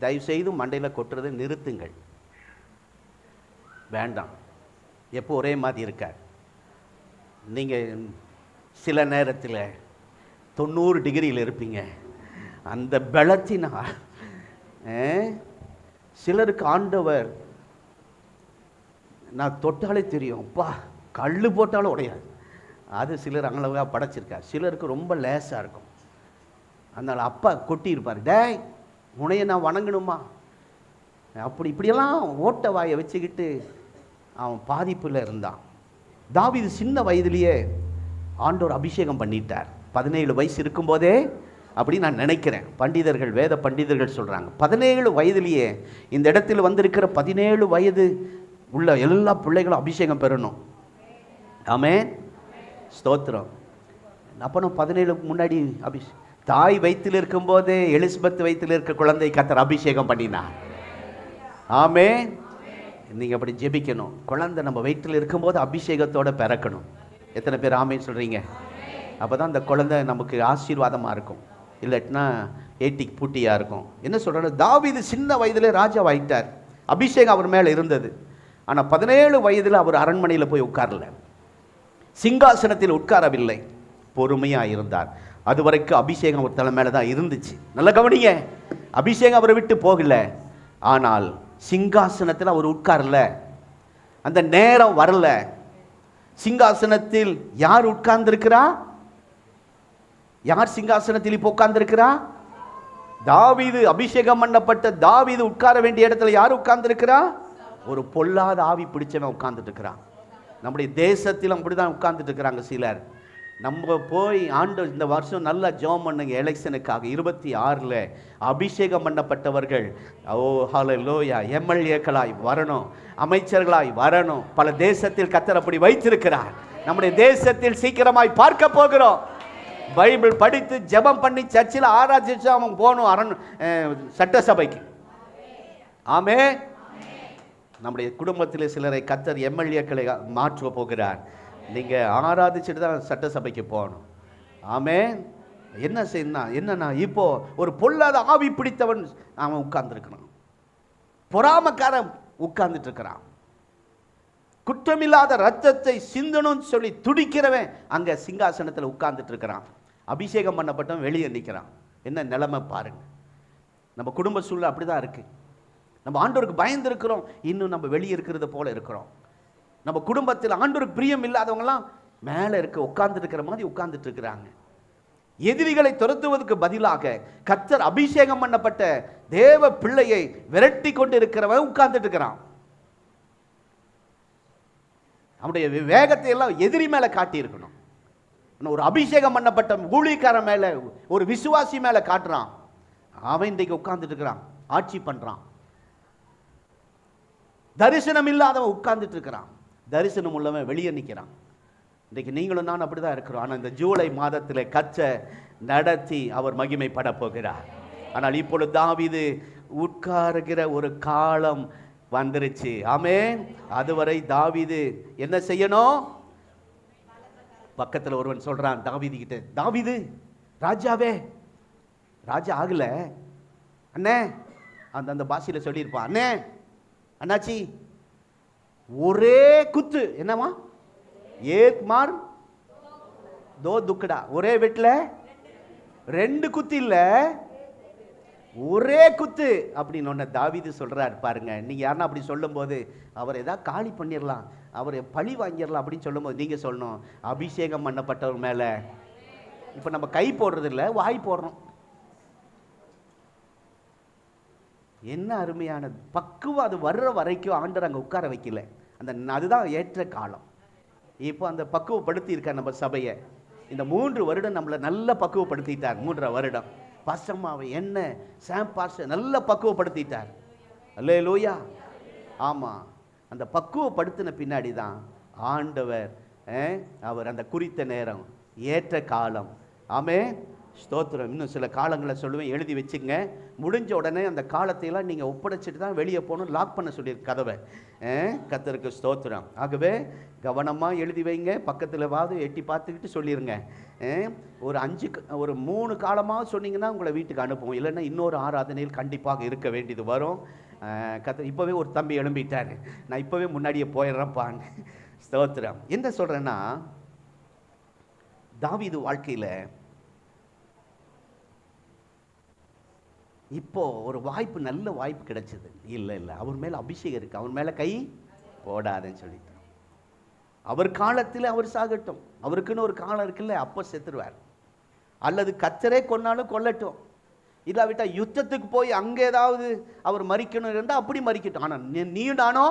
தயவுசெய்து மண்டையில் கொட்டுறதை நிறுத்துங்கள். வேண்டாம். எப்போ ஒரே மாதிரி இருக்கார். நீங்கள் சில நேரத்தில் 90 டிகிரியில் இருப்பீங்க. அந்த பலத்தினால் சிலருக்கு ஆண்டவர், நான் தொட்டாலே தெரியும், அப்பா கல் போட்டாலும் உடையாது, அது சிலர் அவ்வளவாக படைச்சிருக்கார். சிலருக்கு ரொம்ப லேசாக இருக்கும். அதனால் அப்பா கொட்டியிருப்பார், டேய் உனையை நான் வணங்கணுமா, அப்படி இப்படியெல்லாம் ஓட்ட வாயை வச்சுக்கிட்டு அவன் பாதிப்பில் இருந்தான். தாவீது சின்ன வயதிலேயே ஆண்டவர் அபிஷேகம் பண்ணிட்டார். 17 வயசு இருக்கும்போதே, அப்படி நான் நினைக்கிறேன். பண்டிதர்கள், வேத பண்டிதர்கள் சொல்கிறாங்க 17 வயதிலேயே இந்த இடத்தில் வந்திருக்கிற 17 வயது உள்ள எல்லா பிள்ளைகளும் அபிஷேகம் பெறணும். ஆமென், ஸ்தோத்திரம். அப்போ 17 முன்னாடி தாய் வயிற்றில் இருக்கும்போதே எலிசபெத் வயிற்றில் இருக்க குழந்தை கர்த்தர் அபிஷேகம் பண்ணினார். ஆமென். நீங்கள் அப்படி ஜெபிக்கணும். குழந்தை நம்ம வயிற்றில் இருக்கும்போது அபிஷேகத்தோடு பிறக்கணும். எத்தனை பேர் ஆமென் சொல்கிறீங்க? அப்போ தான் அந்த குழந்தை நமக்கு ஆசீர்வாதமாக இருக்கும், இல்லாட்டினா ஏட்டிக்கு பூட்டியாக இருக்கும். என்ன சொல்கிறேன், தாவீது சின்ன வயதிலே ராஜாவாயிட்டார். அபிஷேகம் அவர் மேலே இருந்தது. ஆனால் 17 வயதில் அவர் அரண்மனையில் போய் உட்காரல, சிங்காசனத்தில் உட்காரவில்லை, பொறுமையாக இருந்தார். அது வரைக்கும் அபிஷேகம் அவர் தலை மேலே தான் இருந்துச்சு. நல்ல கவனிங்க, அபிஷேகம் அவரை விட்டு போகல, ஆனால் சிங்காசனத்தில் அவர் உட்காரல. அந்த நேரம் வரல. சிங்காசனத்தில் யார் உட்கார்ந்திருக்கிறா? யார் சிங்காசனத்தில் இப்போ உட்கார்ந்திருக்கிறா? தாவீது, அபிஷேகம் பண்ணப்பட்ட தாவீது உட்கார வேண்டிய இடத்துல யார் உட்கார்ந்திருக்கிறா? ஒரு பொல்லாத ஆவி பிடிச்சவன் உட்கார்ந்துட்டு இருக்கிறான். நம்முடைய தேசத்தில் அப்படிதான் உட்கார்ந்துட்டு இருக்கிறாங்க சிலர். நம்ம போய் இந்த வருஷம் நல்லா ஜெபம் பண்ணுங்க. எலெக்ஷனுக்காக 26 அபிஷேகம் பண்ணப்பட்டவர்கள் ஹல்லேலூயா எம்எல்ஏக்களாய் வரணும், அமைச்சர்களாய் வரணும். பல தேசத்தில் கர்த்தர் அப்படி வைத்திருக்கிறார். நம்முடைய தேசத்தில் சீக்கிரமாய் பார்க்க போகிறோம். பைபிள் படித்து ஜெபம் பண்ணி சர்ச்சில் ஆராய்ச்சி அவங்க போகணும் சட்டசபைக்கு. ஆமே. நம்முடைய குடும்பத்தில் சிலரை கர்த்தர் எம்எல்ஏக்களை மாற்ற போகிறார். நீங்கள் ஆராதிச்சுட்டு தான் சட்டசபைக்கு போகணும். ஆமே. என்ன செய்யணும்? என்னன்னா இப்போ ஒரு பொல்லாத ஆவி பிடித்தவன் அவன் உட்கார்ந்துருக்கிறான், பொறாமக்காரன் உட்கார்ந்துட்டு இருக்கிறான், குற்றமில்லாத ரத்தத்தை சிந்தணும்னு சொல்லி துடிக்கிறவன் அங்கே சிங்காசனத்தில் உட்கார்ந்துட்டு இருக்கிறான். அபிஷேகம் பண்ணப்பட்டவன் வெளியே நிற்கிறான். என்ன நிலைமை பாருங்க. நம்ம குடும்ப சூழ்நிலை அப்படிதான் இருக்கு. நம்ம ஆண்டவருக்கு பயந்து இருக்கிறோம், இன்னும் நம்ம வெளியே இருக்கிறது போல இருக்கிறோம். நம்ம குடும்பத்தில் ஆண்டவருக்கு பிரியம் இல்லாதவங்கலாம் மேலே உட்கார்ந்துட்டு இருக்கிற மாதிரி உட்கார்ந்துட்டு இருக்கிறாங்க. எதிரிகளை துரத்துவதற்கு பதிலாக கர்த்தர் அபிஷேகம் பண்ணப்பட்ட தேவ பிள்ளையை விரட்டி கொண்டு இருக்கிறவன் உட்கார்ந்துட்டு இருக்கிறான். அவனுடைய வேகத்தை எல்லாம் எதிரி மேல காட்டி இருக்கணும். ஒரு அபிஷேகம் பண்ணப்பட்ட ஊழியக்காரன் மேல, ஒரு விசுவாசி மேல காட்டுறான். அவன் இன்றைக்கு உட்கார்ந்துட்டு இருக்கிறான், ஆட்சி பண்றான். தரிசனம் இல்லாதவன் உட்கார்ந்துட்டு இருக்கிறான், தரிசனம் உள்ளவன் வெளியே நிற்கிறான். இன்றைக்கு நீங்களும் நான் அப்படிதான் இருக்கிறோம். ஆனால் இந்த ஜூலை மாதத்தில் கர்த்தர் நடத்தி அவர் மகிமைப்பட போகிறார். ஆனால் இப்பொழுது தாவீது உட்காருகிற ஒரு காலம் வந்துருச்சு. ஆமென். அதுவரை தாவீது என்ன செய்யணும்? பக்கத்தில் ஒருவன் சொல்றான் தாவீது கிட்ட, தாவீது ராஜாவே, ராஜா ஆகல அண்ணே, அந்த பாஷையில சொல்லியிருப்பான், அண்ணே அண்ணாச்சி ஒரே குத்து, என்னவா ஏக் மார் தோ துக்கடா, ஒரே வீட்டில் 2 குத்து இல்ல, ஒரே குத்து அப்படின்னு ஒன்று தாவீது சொல்றாரு பாருங்க. நீங்க யாருன்னா அப்படி சொல்லும் போது அவர் ஏதாவது காலி பண்ணிடலாம், அவரை பழி வாங்கிடலாம் அப்படின்னு சொல்லும் போது நீங்க சொல்லணும், அபிஷேகம் பண்ணப்பட்டவர் மேல இப்ப நம்ம கை போடுறது இல்லை, வாய் போடுறோம். என்ன அருமையான பக்குவம். அது வர்ற வரைக்கும் ஆண்டவர் அங்கே உட்கார வைக்கல. அதுதான் ஏற்ற காலம். இப்போ அந்த பக்குவப்படுத்தி இருக்கார் நம்ம சபையை. இந்த 3 வருடம் நம்மளை நல்லா பக்குவப்படுத்திட்டார். 3 வருடம் பசமாவை என்ன சாம்பாஸ் நல்லா பக்குவப்படுத்திட்டார். அல்லேலூயா. ஆமாம், அந்த பக்குவப்படுத்தின பின்னாடி தான் ஆண்டவர் அவர் அந்த குறித்த நேரம் ஏற்ற காலம். ஆமே ஸ்தோத்திரம். இன்னும் சில காலங்களை சொல்லுவேன், எழுதி வச்சுங்க. முடிஞ்ச உடனே அந்த காலத்தையெல்லாம் நீங்கள் ஒப்படைச்சிட்டு தான் வெளியே போகணும், லாக் பண்ண சொல்லியிருக்கு கதவை. கர்த்தருக்கு ஸ்தோத்திரம். ஆகவே கவனமாக எழுதி வைங்க, பக்கத்தில்வாது எட்டி பார்த்துக்கிட்டு சொல்லிடுங்க. ஒரு 3 காலமாக சொன்னீங்கன்னா உங்களை வீட்டுக்கு அனுப்புவோம், இல்லைன்னா இன்னொரு ஆராதனையில் கண்டிப்பாக இருக்க வேண்டியது வரும். இப்போவே ஒரு தம்பி எழும்பிட்டார், நான் இப்போவே முன்னாடியே போயிடுறேன்ப்பான்னு. ஸ்தோத்திரம். என்ன சொல்கிறேன்னா, தாவீது வாழ்க்கையில் இப்போ ஒரு வாய்ப்பு, நல்ல வாய்ப்பு கிடைச்சது. இல்லை அவர் மேலே அபிஷேகம் இருக்கு, அவர் மேலே கை போடாதுன்னு சொல்லிட்டு, அவர் காலத்தில் அவர் சாகட்டும், அவருக்குன்னு ஒரு காலம் இருக்குல்ல, அப்போ செத்துருவார். அல்லது கர்த்தரே கொன்னாலும் கொல்லட்டும், இல்லாவிட்டா யுத்தத்துக்கு போய் அங்கே ஏதாவது அவர் மறிக்கணும் இருந்தால் அப்படி மறிக்கட்டும். ஆனால் நீ நானோ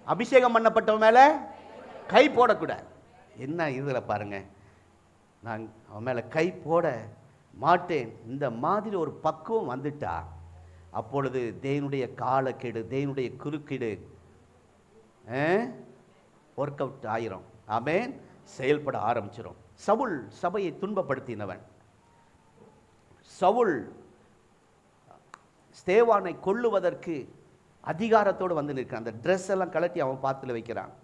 அபிஷேகம் பண்ணப்பட்டவன் மேலே கை போடக்கூடாது. என்ன இதில் பாருங்க, நான் அவன் மேலே கை போட மாட்டேன். இந்த மாதிரி ஒரு பக்குவம் வந்துட்டா அப்பொழுது தேவனுடைய காலக்கெடு, தேவனுடைய குறுக்கீடு ஒர்க் அவுட் ஆயிரும். ஆமென். செயல்பட ஆரம்பிச்சிடும். சவுல் சபையை துன்பப்படுத்தினவன். சவுல் ஸ்தேவானை கொல்லுவதற்கு அதிகாரத்தோடு வந்து நிற்கிறான். அந்த ட்ரெஸ் எல்லாம் கலட்டி அவன் பாத்தில் வைக்கிறான்.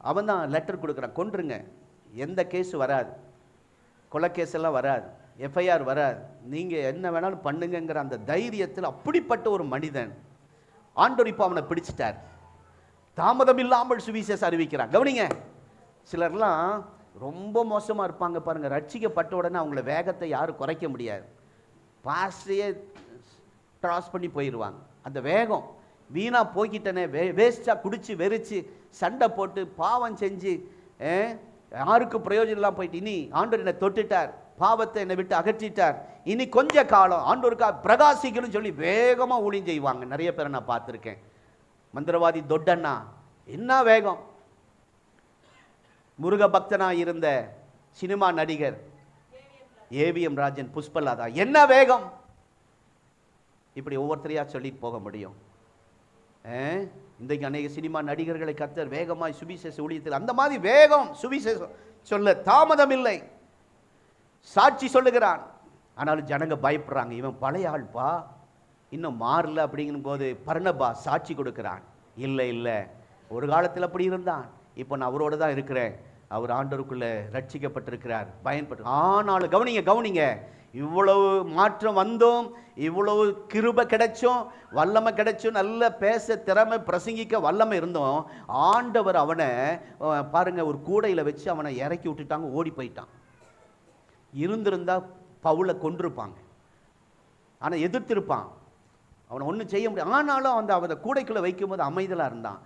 அவன் தான் லெட்டர் கொடுக்குறான், கொன்றுங்க, எந்த கேஸ் வராது, கொலை கேஸ் எல்லாம் வராது, எஃப்ஐஆர் வராது, நீங்கள் என்ன வேணாலும் பண்ணுங்கிற அந்த தைரியத்தில் அப்படிப்பட்ட ஒரு மனிதன் ஆண்டவர் இப்போ அவனை பிடிச்சிட்டார். தாமதம் இல்லாமல் சுவிசேஷம் அறிவிக்கிறான். கவனிங்க, சிலர்லாம் ரொம்ப மோசமாக இருப்பாங்க பாருங்கள். ரட்சிக்கப்பட்ட உடனே அவங்கள வேகத்தை யாரும் குறைக்க முடியாது. பாஸ்டையே கிராஸ் பண்ணி போயிடுவாங்க. அந்த வேகம் வீணாக போய்கிட்டனே, வேஸ்ட்டாக குடிச்சு வெறிச்சு சண்டை போட்டு பாவம் செஞ்சு யாருக்கு பிரயோஜனம் இல்லாமல் போயிட்டு, இனி ஆண்டவர் என்னை தொட்டுட்டார், பாவத்தை என்னை விட்டு அகற்றிட்டார், இனி கொஞ்ச காலம் ஆண்டவருக்கா பிரகாசிக்கணும்னு சொல்லி வேகமாக ஊழியம் செய்வாங்க. நிறைய பேரை நான் பார்த்துருக்கேன். மந்திரவாதி தொட்டண்ணா என்ன வேகம், முருக பக்தனாக இருந்த சினிமா நடிகர் ஏவிஎம் ராஜன், புஷ்பலாதா என்ன வேகம். இப்படி ஒவ்வொருத்தரையா சொல்லி போக முடியும். இன்றைக்கு அநேக சினிமா நடிகர்களை கர்த்தர் வேகமாய் சுவிசேஷ ஊழியத்தில் அந்த மாதிரி வேகம் சுவிசேஷம் சொல்ல தாமதம் இல்லை. சாட்சி சொல்லுகிறான். ஆனாலும் ஜனங்க பயப்படுறாங்க. இவன் பழைய ஆள்பா, இன்னும் மாறல அப்படிங்கும் போது பர்னபா சாட்சி கொடுக்கிறான். இல்லை இல்லை, ஒரு காலத்தில் அப்படி இருந்தான், இப்போ நான் அவரோட தான் இருக்கிறேன், அவர் ஆண்டவருக்குள்ளே ரட்சிக்கப்பட்டிருக்கிறார், பயன்பட்டு. ஆனாலும் கவனிங்க, இவ்வளவு மாற்றம் வந்தோம், இவ்வளவு கிருபை கிடைச்சோம், வல்லமை கிடைச்சோம், நல்ல பேச திறமை, பிரசங்கிக்க வல்லமை இருந்தோம், ஆண்டவர் அவனை பாருங்க ஒரு கூடையில் வச்சு அவனை இறக்கி விட்டுட்டாங்க, ஓடி போயிட்டான். இருந்திருந்தா பவுலை கொண்டிருப்பாங்க, ஆனால் எதிர்த்திருப்பான், அவனை ஒன்றும் செய்ய முடியாது. ஆனாலும் அவனை கூடைக்குள்ளே வைக்கும்போது அமைதலாக இருந்தான்.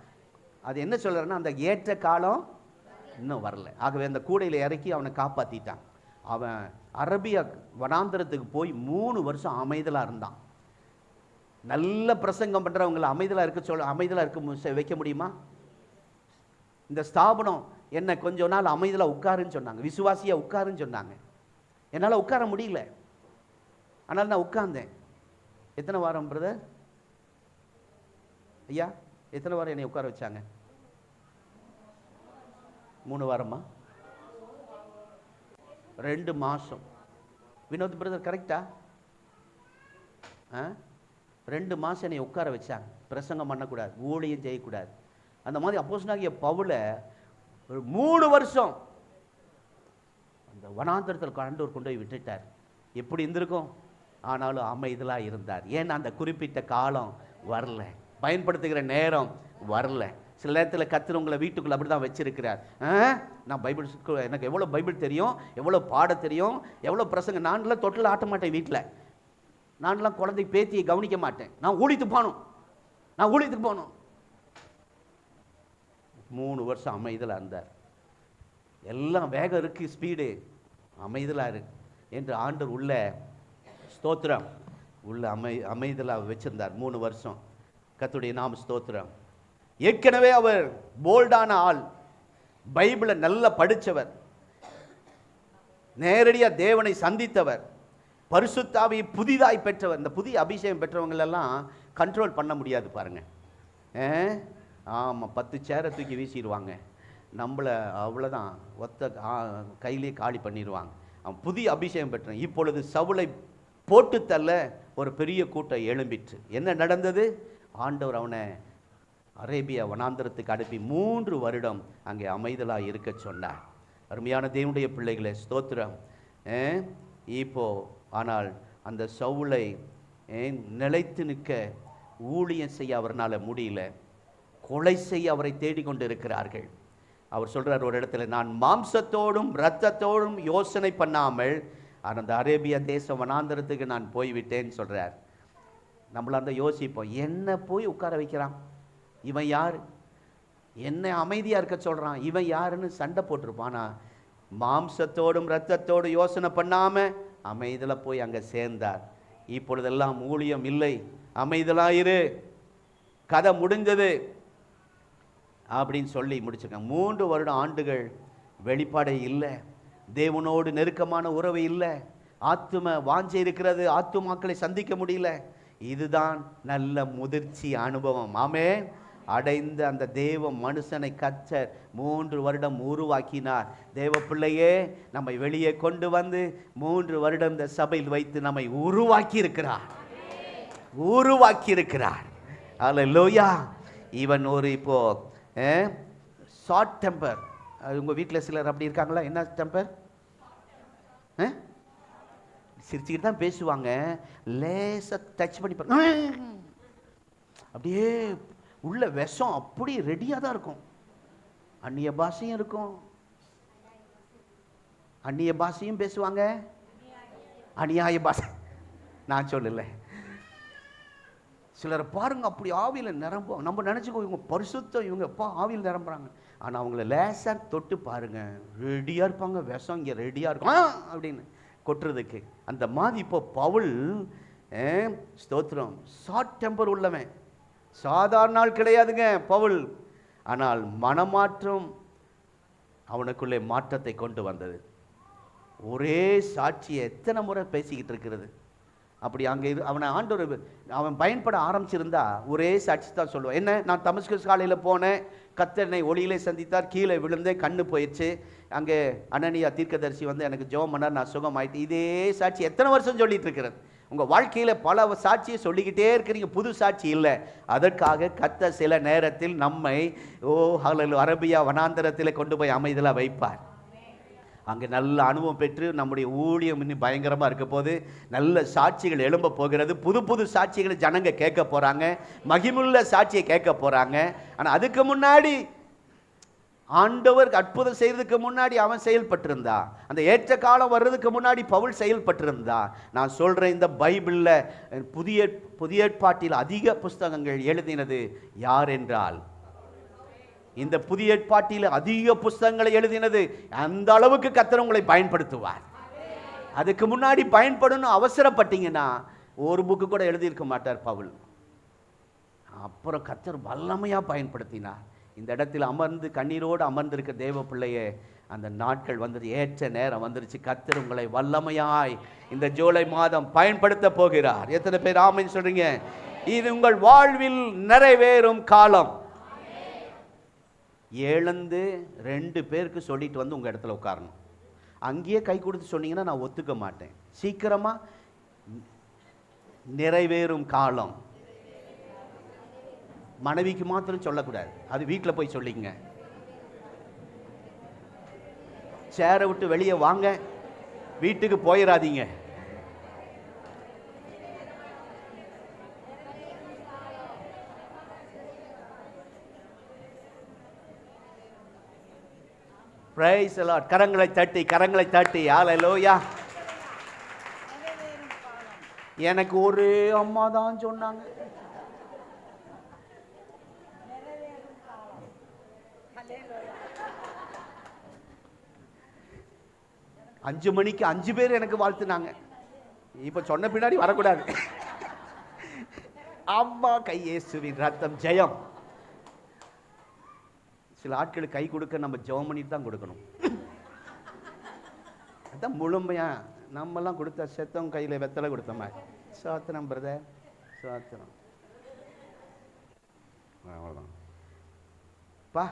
அது என்ன சொல்கிறேன்னா, அந்த ஏற்ற காலம் இன்னும் வரல. ஆகவே அந்த கூடையில் இறக்கி அவனை காப்பாற்றிட்டான். அவன் அரபியா வனாந்திரத்துக்கு போய் 3 வருஷம் அமைதலாக இருந்தான். நல்ல பிரசங்கம் பண்ணுறவங்களை அமைதலாக இருக்க வைக்க முடியுமா? இந்த ஸ்தாபனம் என்ன கொஞ்ச நாள் அமைதலாக உட்காருன்னு சொன்னாங்க, விசுவாசியாக உட்காருன்னு சொன்னாங்க. என்னால் உட்கார முடியல, ஆனால் நான் உட்கார்ந்தேன். எத்தனை வாரம் பிரதர் ஐயா, எத்தனை வாரம் என்னை உட்கார வச்சாங்க? 3 வாரமா? 2 மாதம். வினோத் பிரதர் கரெக்டா? 2 மாதம் என்னை உட்கார வச்சாங்க. பிரசங்கம் பண்ணக்கூடாது, ஊழியம் செய்யக்கூடாது. அந்த மாதிரி அப்போஸ்தலனாகிய பவுலை 3 வருஷம் அந்த வனாந்தரத்தில் ஆண்டவர் கொண்டு போய் விட்டுட்டார். எப்படி இருந்திருக்கும்? ஆனாலும் அமைதலாக இருந்தார். ஏன்னா அந்த குறிப்பிட்ட காலம் வரல, பயன்படுத்துகிற நேரம் வரல. சில நேரத்தில் கர்த்தர் உங்களை வீட்டுக்குள்ளே அப்படி தான் வச்சிருக்கிறார். நான் பைபிள், எனக்கு எவ்வளோ பைபிள் தெரியும், எவ்வளோ பாட தெரியும், எவ்வளோ பிரசங்க. நான்லாம் தொட்டில் ஆட்ட மாட்டேன் வீட்டில். நான்லாம் குழந்தை பேத்தியை கவனிக்க மாட்டேன். நான் ஊழியத்துக்கு போகணும். 3 வருஷம் அமைதலாக இருந்தார். எல்லாம் வேகம் இருக்கு, ஸ்பீடு, அமைதலாக இருக்கு என்று ஆண்டவர் உள்ள ஸ்தோத்திரம் உள்ள அமைதலாக வச்சிருந்தார் 3 வருஷம். கர்த்தருடைய நாம ஸ்தோத்திரம். ஏற்கனவே அவர் போல்டான ஆள், பைபிளை நல்லா படித்தவர், நேரடியாக தேவனை சந்தித்தவர், பரிசுத்த ஆவியை புதிதாய் பெற்றவர். இந்த புதிய அபிஷேகம் பெற்றவங்களெல்லாம் கண்ட்ரோல் பண்ண முடியாது பாருங்க. ஆமாம், 10 சேரை தூக்கி வீசிடுவாங்க, நம்மளை அவ்வளோதான் ஒத்த கையிலே காலி பண்ணிடுவாங்க. அவன் புதிய அபிஷேகம் பெற்றான். இப்பொழுது சவுலை போட்டு தள்ள ஒரு பெரிய கூட்டம் எழும்பிற்று. என்ன நடந்தது? ஆண்டவர் அவனை அரேபியா வனாந்தரத்துக்கு அனுப்பி 3 வருடம் அங்கே அமைதலாக இருக்க சொன்னார். அருமையான தேவனுடைய பிள்ளைகளே, ஸ்தோத்திரம். இப்போ ஆனால் அந்த சவுலை நிலைத்து நிற்க ஊழியம் செய்ய அவர்னால் முடியல, கொலை செய்ய அவரை தேடிக்கொண்டு இருக்கிறார்கள். அவர் சொல்கிறார் ஒரு இடத்துல, நான் மாம்சத்தோடும் இரத்தத்தோடும் யோசனை பண்ணாமல் அந்த அரேபியா தேச வனாந்தரத்துக்கு நான் போய்விட்டேன்னு சொல்கிறார். நம்மள அந்த யோசிப்போம், என்ன போய் உட்கார வைக்கிறான் இவன் யார், என்ன அமைதியாக இருக்க சொல்கிறான் இவன் யாருன்னு சண்டை போட்டிருப்பானா? மாம்சத்தோடும் இரத்தத்தோடும் யோசனை பண்ணாமல் அமைதலாக போய் அங்கே சேர்ந்தார். இப்பொழுதெல்லாம் ஊழியம் இல்லை, அமைதலாயிரு, கதை முடிஞ்சது அப்படின்னு சொல்லி முடிச்சிருக்காங்க. 3 வருடம் ஆண்டுகள் வெளிப்பாடே இல்லை, தேவனோடு நெருக்கமான உறவு இல்லை, ஆத்தும வாஞ்சை இருக்கிறது, ஆத்துமாக்களை சந்திக்க முடியல. இதுதான் நல்ல முதிர்ச்சி அனுபவம். ஆமென். அடைந்த அந்த தேவ மனுஷனை கர்த்தர் 3 வருடம் உருவாக்கினார். தேவ பிள்ளையே, நம்மை வெளியே கொண்டு வந்து 3 வருடம் இந்த சபையில் வைத்து நம்மை உருவாக்கி இருக்கிறார். அல்லேலூயா. இவன் ஒரு இப்போ ஷார்ட் டெம்பர். உங்கள் வீட்டில் சிலர் அப்படி இருக்காங்களா? என்ன டெம்பர்? சிரிச்சுக்கிட்டு தான் பேசுவாங்க, லேசாக டச் பண்ணி அப்படியே உள்ள விஷம் அப்படி ரெடியாக தான் இருக்கும். அந்நிய பாஷையும் இருக்கும், அந்நிய பாஷையும் பேசுவாங்க, அநியாய பாஷை நான் சொல்லலை. சிலரை பாருங்க அப்படி ஆவியில் நிரம்பும். நம்ம நினச்சிக்கோ இவங்க பரிசுத்தம், இவங்க எப்போ ஆவியில் நிரம்புறாங்க. ஆனால் அவங்கள லேசாக தொட்டு பாருங்க, ரெடியாக இருப்பாங்க, விஷம் இங்கே ரெடியாக இருக்கும் அப்படின்னு கொட்டுறதுக்கு. அந்த மாதிரி இப்போ பவுல் ஸ்தோத்திரம் ஷார்ட் டெம்பர் உள்ளவன், சாதாரண நாள் கிடையாதுங்க பவுல். ஆனால் மனமாற்றம் அவனுக்குள்ளே மாற்றத்தை கொண்டு வந்தது. ஒரே சாட்சியை எத்தனை முறை பேசிக்கிட்டு இருக்கிறது. அப்படி அங்கே அவனை ஆண்டவர் அவன் பயன்பட ஆரம்பிச்சிருந்தா ஒரே சாட்சி தான் சொல்லுவான். என்ன, நான் தமஸ்கஸ் காலையில் போனேன், கர்த்தர் என்னை ஒளியிலே சந்தித்தார், கீழே விழுந்தேன், கண்ணு போயிடுச்சு, அங்கே அனனியா தீர்க்கதரிசி வந்து எனக்கு ஜெபம் பண்ணார், நான் சுகமாயிட்டு. இதே சாட்சி எத்தனை வருஷம் சொல்லிட்டு இருக்கிறது. உங்கள் வாழ்க்கையில் பல சாட்சியை சொல்லிக்கிட்டே இருக்கிறீங்க, புது சாட்சி இல்லை. அதற்காக கர்த்தர் சில நேரத்தில் நம்மை அரபியா வனாந்தரத்தில் கொண்டு போய் அமைதலாக வைப்பார். அங்கே நல்ல அனுபவம் பெற்று நம்முடைய ஊழியம் இன்னும் பயங்கரமாக இருக்க போது, நல்ல சாட்சிகள் எழும்ப போகிறது, புது புது சாட்சிகளை ஜனங்க கேட்க போகிறாங்க, மகிமுள்ள சாட்சியை கேட்க போகிறாங்க. ஆனால் அதுக்கு முன்னாடி ஆண்டவர் அற்புதம் செய்யறதுக்கு முன்னாடி அவன் செயல்பட்டிருந்தா, அந்த ஏற்ற காலம் வர்றதுக்கு முன்னாடி பவுல் செயல்பட்டிருந்தா. நான் சொல்கிறேன், இந்த பைபிளில் புதிய ஏற்பாட்டில் அதிக புஸ்தகங்கள் எழுதினது யார் என்றால், இந்த புதிய ஏற்பாட்டில் அதிக புஸ்தகங்களை எழுதினது அந்த அளவுக்கு கர்த்தர் உங்களை பயன்படுத்துவார். அதுக்கு முன்னாடி பயன்படணும் அவசரப்பட்டீங்கன்னா ஒரு புக்கு கூட எழுதியிருக்க மாட்டார் பவுல். அப்புறம் கர்த்தர் வல்லமையாக பயன்படுத்தினார். இந்த இடத்தில் அமர்ந்து கண்ணீரோடு அமர்ந்திருக்க தேவ பிள்ளையே, அந்த நாட்கள் வந்துட்டு ஏற்ற நேரம் வந்துருச்சு. கர்த்தர் உங்களை வல்லமையாய் இந்த ஜூலை மாதம் பயன்படுத்த போகிறார். எத்தனை பேர் ஆமென் சொல்றீங்க? இது உங்கள் வாழ்வில் நிறைவேறும் காலம். எழுந்து 2 பேருக்கு சொல்லிட்டு வந்து உங்கள் இடத்துல உட்காரணும். அங்கேயே கை கொடுத்து சொன்னீங்கன்னா நான் ஒத்துக்க மாட்டேன். சீக்கிரமாக நிறைவேறும் காலம். மனைவிக்கு மாத்திரம் சொல்லக்கூடாது, அது வீட்டில் போய் சொல்லிங்க. சேரை விட்டு வெளியே வாங்க, வீட்டுக்கு போயிடாதீங்க. Praise the Lord. கரங்களை தட்டி ஹல்லேலூயா. எனக்கு ஒரு அம்மா தான் சொன்னாங்க, அஞ்சு மணிக்கு 5 பேர் எனக்கு வாழ்த்துனாங்க. இப்ப சொன்ன பின்னாடி வரக்கூடாது. அம்மா கை இயேசுவின் ரத்தம் ஜெயம். சில ஆட்களுக்கு கை கொடுக்க நம்ம ஜெபம் பண்ணிட்டு தான் கொடுக்கணும். அதான் முழுமையா நம்மெல்லாம் கொடுத்த செத்தவங்க கையில் வெத்தலை கொடுத்த மாதிரி. சாத்திரம் பிரதர், சாத்திரம். அவ்வளோதான் பா.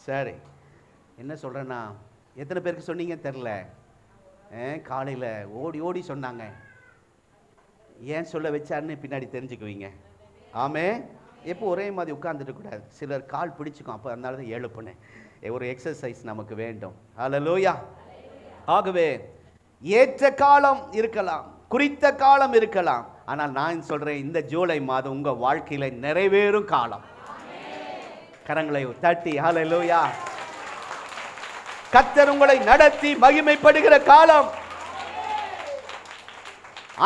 சரி, என்ன சொல்கிறேன்னா, எத்தனை பேருக்கு சொன்னீங்க தெரில. காலையில் ஓடி ஓடி சொன்னாங்க. ஏன் சொல்ல வச்சாருன்னு பின்னாடி தெரிஞ்சுக்குவீங்க. ஆமே, எப்போ ஒரே மாதிரி உட்கார்ந்துட்டு கூடாது. சிலர் கால் பிடிச்சிக்கும், அப்போ அதனால தான் எழுப்புனேன். ஒரு எக்ஸசைஸ் நமக்கு வேண்டும். ஹல்லேலூயா. ஆகவே ஏற்ற காலம் இருக்கலாம், குறித்த காலம் இருக்கலாம். ஆனால் நான் சொல்கிறேன், இந்த ஜூலை மாதம் உங்கள் வாழ்க்கையில் நிறைவேறும் காலம். கரங்களை தட்டி ஹல்லேலூயா. கர்த்தர் உங்களை நடத்தி மகிமைப்படுகிற காலம்.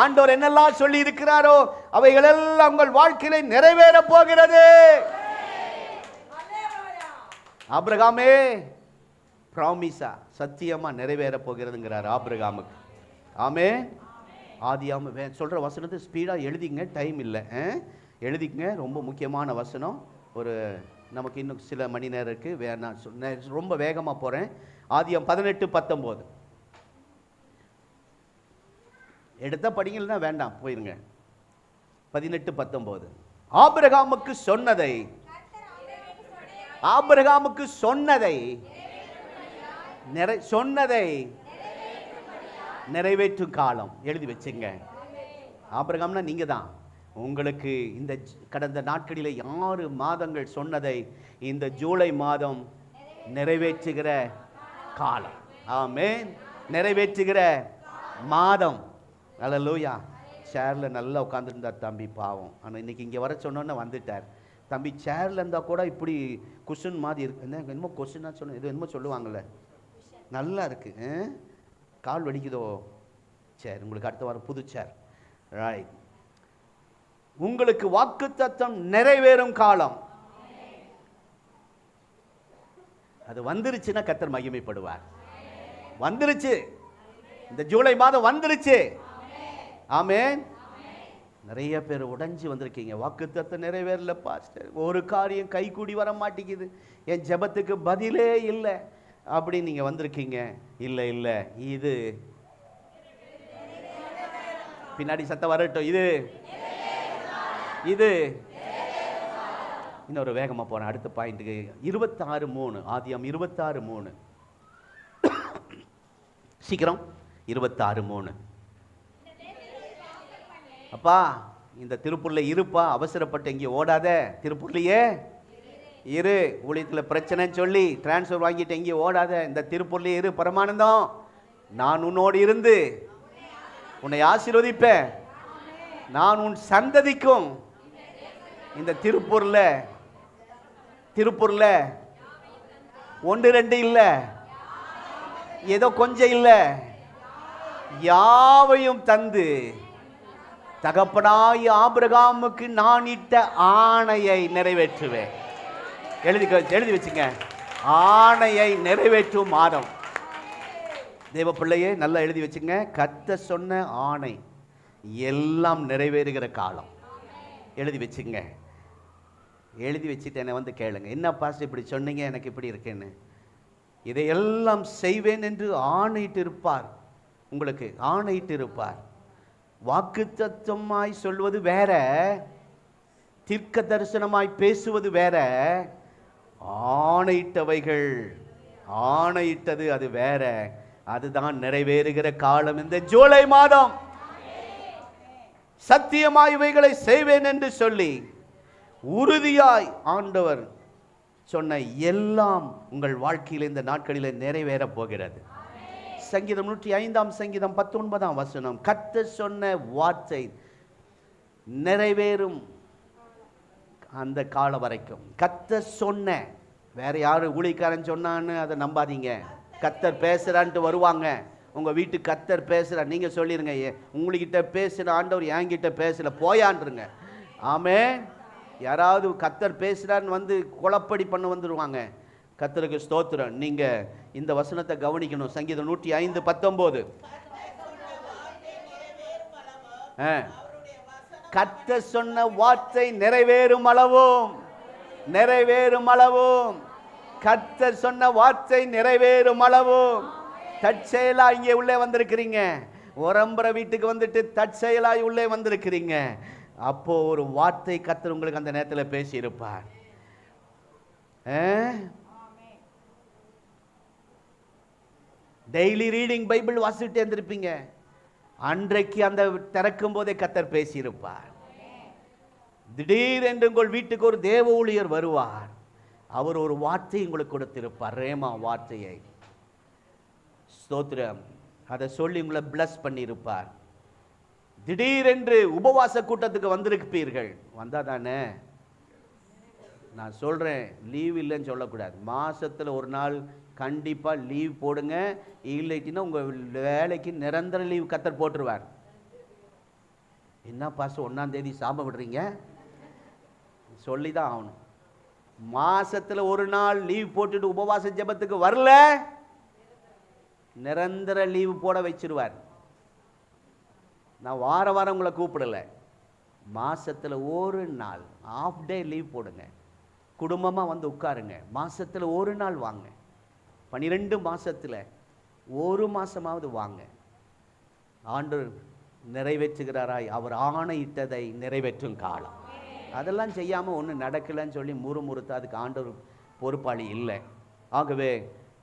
ஆண்டவர் என்னெல்லாம் சொல்லி இருக்கிறாரோ அவைகள் எல்லாம் உங்கள் வாழ்க்கையில நிறைவேற போகிறது. ஆபிரகாமே, பிராமிஸா சத்தியமா நிறைவேற போகிறதுங்கிறார் ஆபிரகாமுக்கு. ஆமென். ஆதியாகம சொல்ற வசனத்தை ஸ்பீடா எழுதிங்க, டைம் இல்லை, எழுதிங்க. ரொம்ப முக்கியமான வசனம். ஒரு நமக்கு இன்னும் சில மணி நேரம் இருக்கு. நான் ரொம்ப வேகமா போறேன். ஆதியாகமம் 18:19 எடுத்த படிங்கன்னா வேண்டாம், போயிருங்க. 18:19 ஆபிரகாமுக்கு சொன்னதை நிறைவேற்றும் காலம். எழுதி வச்சுங்க. ஆபிரகாம்னா நீங்க தான். உங்களுக்கு இந்த கடந்த நாட்களில் 6 மாதங்கள் சொன்னதை இந்த ஜூலை மாதம் நிறைவேற்றுகிற காலம். ஆமென். நிறைவேற்றுகிற மாதம். ஹல்லேலூயா. சேரில் நல்லா உட்காந்துருந்தார் தம்பி, பாவம். ஆனால் இன்றைக்கி இங்கே வர சொன்னோன்னே வந்துட்டார். தம்பி சேரில் இருந்தால் கூட இப்படி குஷன் மாதிரி இருக்கு. என்ன என்னமோ கொஷினாக சொன்ன, இது என்னமோ சொல்லுவாங்கள்ல, நல்லா இருக்குது. கால் வலிக்குதோ? சரி, உங்களுக்கு அடுத்த வாரம் புது சேர். ரைட். உங்களுக்கு வாக்குத்தத்தம் நிறைவேறும் காலம் அது வந்துருச்சுன்னா கர்த்தர் மகிமைப்படுவார். வந்துருச்சு, இந்த ஜூலை மாதம் வந்துருச்சு. ஆமென். நிறைய பேர் உடைஞ்சு வந்திருக்கீங்க. வாக்குத்தத்தம் நிறைவேறல பாஸ்டர், ஒரு காரியம் கை கூடி வர மாட்டேங்குது, என் ஜெபத்துக்கு பதிலே இல்லை அப்படின்னு நீங்கள் வந்திருக்கீங்க. இல்லை இல்லை, இது பின்னாடி சத்தம் வரட்டும். இது இன்னொரு வேகமாக போனேன் அடுத்த பாயிண்ட்டுக்கு. 26:3 ஆதியாகமம் 26:3. சீக்கிரம் 26:3. அப்பா இந்த திருப்பூர்ல இருப்பா, அவசரப்பட்டு எங்கேயும் ஓடாத, திருப்பூர்லையே இரு. ஊழியத்தில் பிரச்சனைன்னு சொல்லி டிரான்ஸ்ஃபர் வாங்கிட்டு எங்கேயும் ஓடாத, இந்த திருப்பூர்லேயே இரு. பரமானந்தம், நான் உன்னோடு இருந்து உன்னை ஆசீர்வதிப்பேன். நான் உன் சந்ததிக்கும் இந்த திருப்பூர்ல 1 2 இல்லை, ஏதோ கொஞ்சம் இல்லை, யாவையும் தந்து தகப்பனாய் ஆபிரகாமுக்கு நான் இட்ட ஆணையை நிறைவேற்றுவேன். எழுதி வச்சுங்க, ஆணையை நிறைவேற்றும் மாதம். தேவ பிள்ளையே நல்லா எழுதி வச்சுங்க, கர்த்தர் சொன்ன ஆணை எல்லாம் நிறைவேறுகிற காலம். எழுதி வச்சுங்க. எழுதி வச்சுட்டு என்னை வந்து கேளுங்க, என்ன பாஸ்டர் இப்படி சொன்னீங்க, எனக்கு இப்படி இருக்கேன்னு. இதையெல்லாம் செய்வேன் என்று ஆணையிட்டு இருப்பார். உங்களுக்கு ஆணையிட்டு இருப்பார். வாக்குத்தத்தமாய் சொல்வது வேற, தீர்க்க தரிசனமாய் பேசுவது வேற. ஆணையிட்டவைகள், ஆணையிட்டது அது வேற. அதுதான் நிறைவேறுகிற காலம் இந்த ஜூலை மாதம். சத்தியமாய் இவைகளை செய்வேன் என்று சொல்லி உறுதியாய் ஆண்டவர் சொன்ன எல்லாம் உங்கள் வாழ்க்கையில் இந்த நாட்களில் நிறைவேற போகிறது. சங்கீதம் 105 சங்கீதம் 19 கர்த்தர் சொன்ன வார்த்தை நிறைவேறும் அந்த காலம் வரைக்கும். கர்த்தர் சொன்ன, வேற யாரும் ஊழியக்காரன் சொன்னான்னு அதை நம்பாதீங்க. கர்த்தர் பேசுறான்ட்டு வருவாங்க உங்க வீட்டுக்கு. கர்த்தர் பேசுறார், நீங்க சொல்லிருங்க, உங்ககிட்ட பேசுற ஆண்டவர் என்கிட்ட பேசல, போயான்றுங்க. ஆமே. யாராவது கர்த்தர் பேசுறான்னு வந்து குழப்படி பண்ண வந்துடுவாங்க. கர்த்தருக்கு ஸ்தோத்திரம். நீங்க இந்த வசனத்தை கவனிக்கணும். சங்கீதம் 105:19. கர்த்தர் சொன்ன வார்த்தை நிறைவேறும் அளவும், நிறைவேறும் அளவும், கர்த்தர் சொன்ன வார்த்தை நிறைவேறும் அளவும். தற்செயலா இங்கே உள்ளே வந்திருக்கிறீங்க. ஒரம்பர வீட்டுக்கு வந்துட்டு தற்செயலாய் உள்ளே வந்திருக்கிறீங்க. அப்போ ஒரு வார்த்தை கர்த்தர் உங்களுக்கு அந்த நேரத்தில் பேசி இருப்பார். டெய்லி ரீடிங் பைபிள் வாசிட்டு இருந்திருப்பீங்க. அன்றைக்கு அந்த திறக்கும் போதே கர்த்தர் பேசி இருப்பார். திடீரென்று உங்கள் வீட்டுக்கு ஒரு தேவ ஊழியர் வருவார். அவர் ஒரு வார்த்தை உங்களுக்கு கொடுத்திருப்பார், ரேமா வார்த்தையை. ஸ்தோத்திரம். அதை சொல்லி உங்களை பிளஸ் பண்ணியிருப்பார். திடீரென்று உபவாச கூட்டத்துக்கு வந்திருப்பீர்கள். வந்தா தானே நான் சொல்றேன், லீவ் இல்லைன்னு சொல்லக்கூடாது. மாசத்துல ஒரு நாள் கண்டிப்பா லீவ் போடுங்க. இல்லைன்னா உங்க வேலைக்கு நிரந்தர லீவ் கர்த்தர் போட்டுருவார். என்ன பாஸ்டர் 1ஆம் தேதி சாபம் விடுறீங்க? சொல்லிதான் ஆகணும். மாசத்துல ஒரு நாள் லீவ் போட்டுட்டு உபவாச ஜெபத்துக்கு வரல, நிரந்தர லீவ் போட வச்சிருவார். நான் வார வாரம் உங்களை கூப்பிடல, மாசத்துல ஒரு நாள் ஆஃப் டே லீவ் போடுங்க. குடும்பமா வந்து உட்காருங்க. மாசத்துல ஒரு நாள் வாங்க. 12 மாசத்துல ஒரு மாசமாவது வாங்க. ஆண்டவர் நிறைவேற்றுகிறாராய், அவர் ஆணையிட்டதை நிறைவேற்றும் காலம். அதெல்லாம் செய்யாமல் ஒன்றும் நடக்கலைன்னு சொல்லி முறுமுறுத்து அதுக்கு ஆண்டவர் பொறுப்பாளி இல்லை. ஆகவே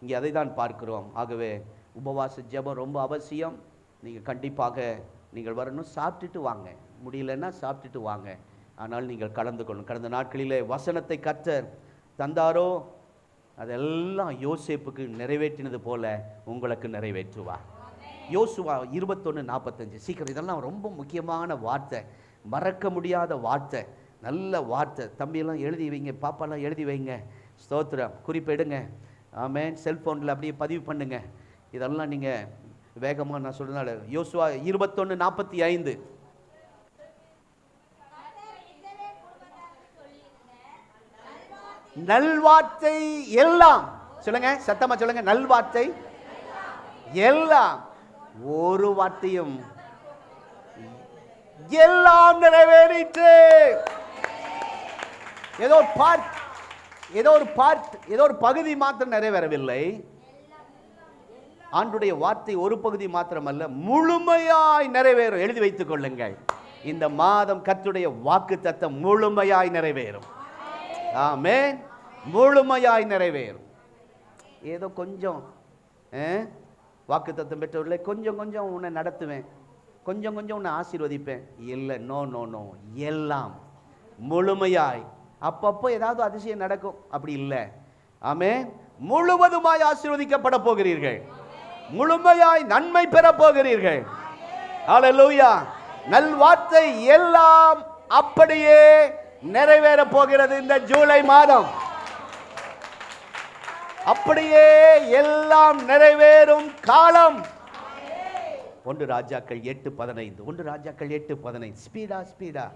இங்கே அதை தான் பார்க்கிறோம். ஆகவே உபவாச ஜெபம் ரொம்ப அவசியம். நீங்கள் கண்டிப்பாக நீங்கள் வரணும். சாப்பிட்டுட்டு வாங்க, முடியலன்னா சாப்பிட்டுட்டு வாங்க. ஆனால் நீங்கள் கலந்து கொள்ளும். கடந்த நாட்களிலே வசனத்தை கர்த்தர் தந்தாரோ அதெல்லாம் யோசேப்புக்கு நிறைவேற்றினது போல உங்களுக்கு நிறைவேற்றுவார். யோசுவா 21:45. சீக்கிரம், இதெல்லாம் ரொம்ப முக்கியமான வார்த்தை, மறக்க முடியாத வார்த்தை, நல்ல வார்த்தை. தம்பியெல்லாம் எழுதி வைங்க, பாப்பாலாம் எழுதி வைங்க. ஸ்தோத்திரம், குறிப்பெடுங்க. ஆமென். செல்ஃபோனில் அப்படியே பதிவு பண்ணுங்க. இதெல்லாம் நீங்கள் வேகமாக நான் சொல்கிறதுனால. யோசுவா 21:45. நல்வார்த்தை எல்லாம், சொல்லுங்க சத்தமா சொல்லுங்க, நல்வார்த்தை எல்லாம், ஒரு வார்த்தையும் எல்லாம் நிறைவேறிற்று. ஏதோ ஒரு பகுதி மாத்திரம் நிறைவேறவில்லை. ஆண்டுடைய வார்த்தை ஒரு பகுதி மாத்திரமல்ல, முழுமையாய் நிறைவேறும். எழுதி வைத்துக் கொள்ளுங்கள், இந்த மாதம் கர்த்தருடைய வாக்குத்தத்தம் முழுமையாய் நிறைவேறும். ஆமென். முழுமையாய் நிறைவேறும். ஏதோ கொஞ்சம் வாக்குத்தத்தம் பெற்றவர்களே, கொஞ்சம் கொஞ்சம் உன்னை நடத்துவேன், கொஞ்சம் கொஞ்சம் உன்னை ஆசீர்வதிப்பேன், இல்லை. நோ நோ நோ, எல்லாம் முழுமையாய். அப்பப்போ ஏதாவது அதிசயம் நடக்கும், அப்படி இல்லை. ஆமென். முழுவதுமாய் ஆசீர்வதிக்கப்பட போகிறீர்கள், முழுமையாய் நன்மை பெற போகிறீர்கள். ஹல்லேலூயா. நல்வார்த்தை எல்லாம் அப்படியே நிறைவேற போகிறது இந்த ஜூலை மாதம். அப்படியே எல்லாம் நிறைவேறும் காலம். 1 ராஜாக்கள் 8:15. 1 ராஜாக்கள் 8:15. ஸ்பீடா.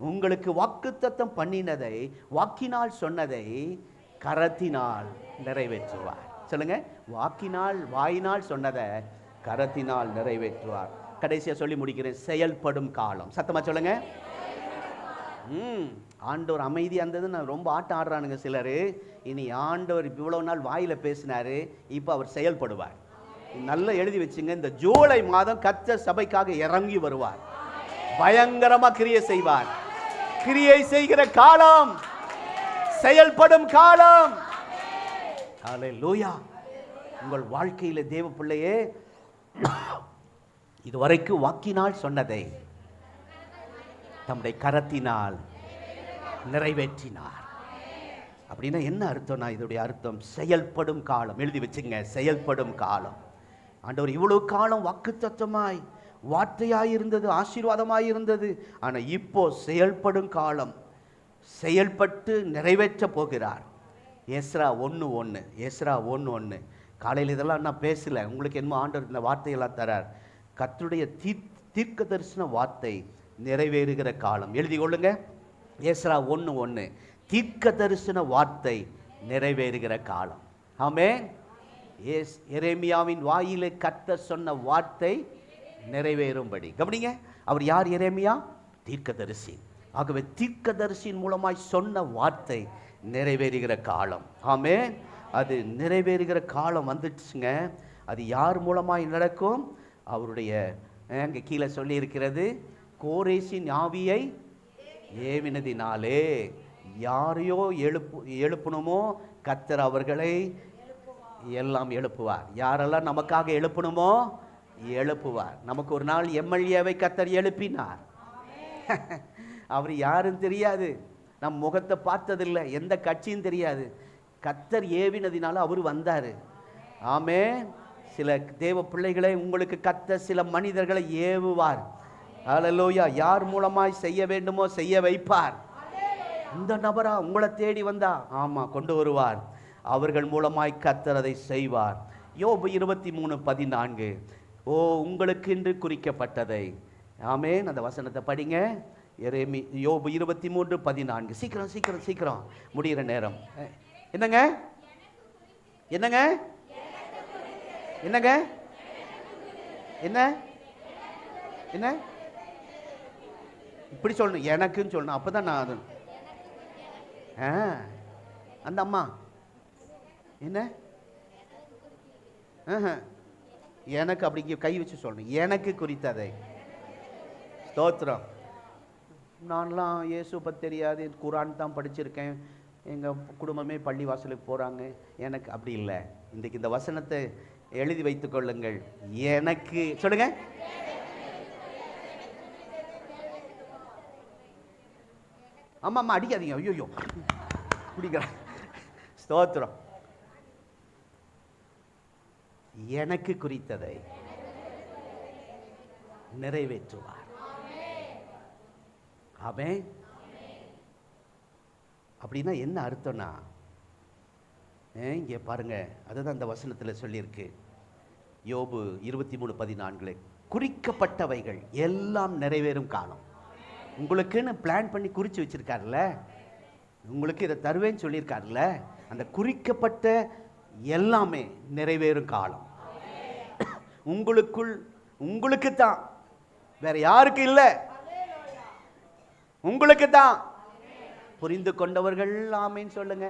உங்களுக்கு வாக்குத்தத்தம் பண்ணினதை, வாக்கினால் சொன்னதை கரத்தினால் நிறைவேற்றுவார். சொல்லுங்க, வாக்கினால், வாயினால் சொன்னதை கரத்தினால் நிறைவேற்றுவார். கடைசியா சொல்லி முடிக்கிறேன், செயல்படும் காலம். சத்தமா சொல்லுங்க. ஆண்டவர் அமைதியாக இருந்தது, நான் ரொம்ப ஆட்டம் ஆடுறானுங்க சிலர். இனி ஆண்டவர் இவ்வளவு நாள் வாயில பேசினாரு, இப்போ அவர் செயல்படுவார். நல்லா எழுதி வச்சுங்க, இந்த ஜூலை மாதம் கர்த்தர் சபைக்காக இறங்கி வருவார், பயங்கரமா கிரியை செய்வார். கிரியை செய்கிற காலம், செயல்படும் காலம். ஹல்லேலூயா. உங்கள் வாழ்க்கையில தேவ பிள்ளையே, இதுவரைக்கும் வாக்கினால் சொன்னதை தம்முடைய கரத்தினால் நிறைவேற்றினார். அப்படின்னா என்ன அர்த்தம்னா, இதோடைய அர்த்தம் செயல்படும் காலம். எழுதி வச்சுங்க, செயல்படும் காலம். ஆண்டவர் இவ்வளவு காலம் வாக்குத்தத்தமாய் வார்த்தையாய் இருந்தது, ஆசீர்வாதமாய் இருந்தது. ஆனால் இப்போ செயல்படும் காலம், செயல்பட்டு நிறைவேற்ற போகிறார். எஸ்ரா 1:1. எஸ்ரா 1:1. காலையில் இதெல்லாம் நான் பேசல, உங்களுக்கு என்னமோ ஆண்டவர் இந்த வார்த்தையெல்லாம் தரார். கர்த்தருடைய தீர்க்க தரிசன வார்த்தை நிறைவேறுகிற காலம். எழுதி கொள்ளுங்க, எஸ்ரா 1:1. தீர்க்க தரிசன வார்த்தை நிறைவேறுகிற காலம். ஆமென். எரேமியாவின் வாயிலே கர்த்தர் சொன்ன வார்த்தை நிறைவேறும்படி. கவனிங்க, அவர் யார்? எரேமியா தீர்க்கதரிசி. ஆகவே தீர்க்கதரிசியின் மூலமாய் சொன்ன வார்த்தை நிறைவேறுகிற காலம். ஆமென். அது நிறைவேறுகிற காலம் வந்துடுச்சுங்க. அது யார் மூலமாய் நடக்கும்? அவருடைய, அங்கே கீழே சொல்லி இருக்கிறது, கோரேசின் ஆவியை ஏவினதினாலே. யாரையோ எழுப்பணுமோ கர்த்தர் அவர்களை எல்லாம் எழுப்புவார். யாரெல்லாம் நமக்காக எழுப்பணுமோ எழுப்புவார். நமக்கு ஒரு நாள் எம்எல்ஏவை கர்த்தர் எழுப்பினார். அவர் யாருன்னு தெரியாது, நம் முகத்தை பார்த்ததில்லை, எந்த கட்சியும் தெரியாது. கர்த்தர் ஏவினதினால அவர் வந்தார். ஆமே. சில தேவ பிள்ளைகளை உங்களுக்கு கர்த்தர் சில மனிதர்களை ஏவுவார். ஹல்லேலூயா. யார் மூலமாய் செய்ய வேண்டுமோ செய்ய வைப்பார். இந்த நபரா உங்களை தேடி வந்தா, ஆமா கொண்டு வருவார். அவர்கள் மூலமாய் கர்த்தர் அதை செய்வார். யோபு 23:14. ஓ உங்களுக்கு என்று குறிக்கப்பட்டதை. ஆமென். அந்த வசனத்தை படிங்க. யோபு 23:14. சீக்கிரம் சீக்கிரம் சீக்கிரம், முடிகிற நேரம். என்னங்க என்னங்க என்னங்க என்ன என்ன இப்படி சொல்லணும், எனக்குன்னு சொல்லணும், அப்பதான் நான் அது. அந்த அம்மா என்ன எனக்கு அப்படி கை வச்சு சொல்லணும், எனக்கு குறித்ததை. ஸ்தோத்திரம். நான்லாம் இயேசு பற்றி தெரியாது, குரான் தான் படிச்சிருக்கேன், எங்கள் குடும்பமே பள்ளி வாசலுக்கு போகிறாங்க, எனக்கு அப்படி இல்லை. இன்றைக்கு இந்த வசனத்தை எழுதி வைத்துக் கொள்ளுங்கள். எனக்கு சொல்லுங்க. ஆமாம் ஆமாம், அடிக்காதீங்க. ஐயோ குடிக்கிற. ஸ்தோத்திரம். எனக்கு குறித்ததை நிறைவேற்றுவார். ஆமென். அப்படின்னா என்ன அர்த்தம்னா, இங்கே பாருங்க, அதுதான் அந்த வசனத்தில் சொல்லியிருக்கு. யோபு 23:14, குறிக்கப்பட்டவைகள் எல்லாம் நிறைவேறும் காலம். உங்களுக்குன்னு பிளான் பண்ணி குறித்து வச்சிருக்காருல்ல, உங்களுக்கு இதை தருவேன்னு சொல்லியிருக்காருல்ல, அந்த குறிக்கப்பட்ட எல்லாமே நிறைவேறும் காலம். உங்களுக்குள், உங்களுக்கு தான், வேற யாருக்கு இல்லை, உங்களுக்கு தான். புரிந்து கொண்டவர்கள் ஆமேன்னு சொல்லுங்க.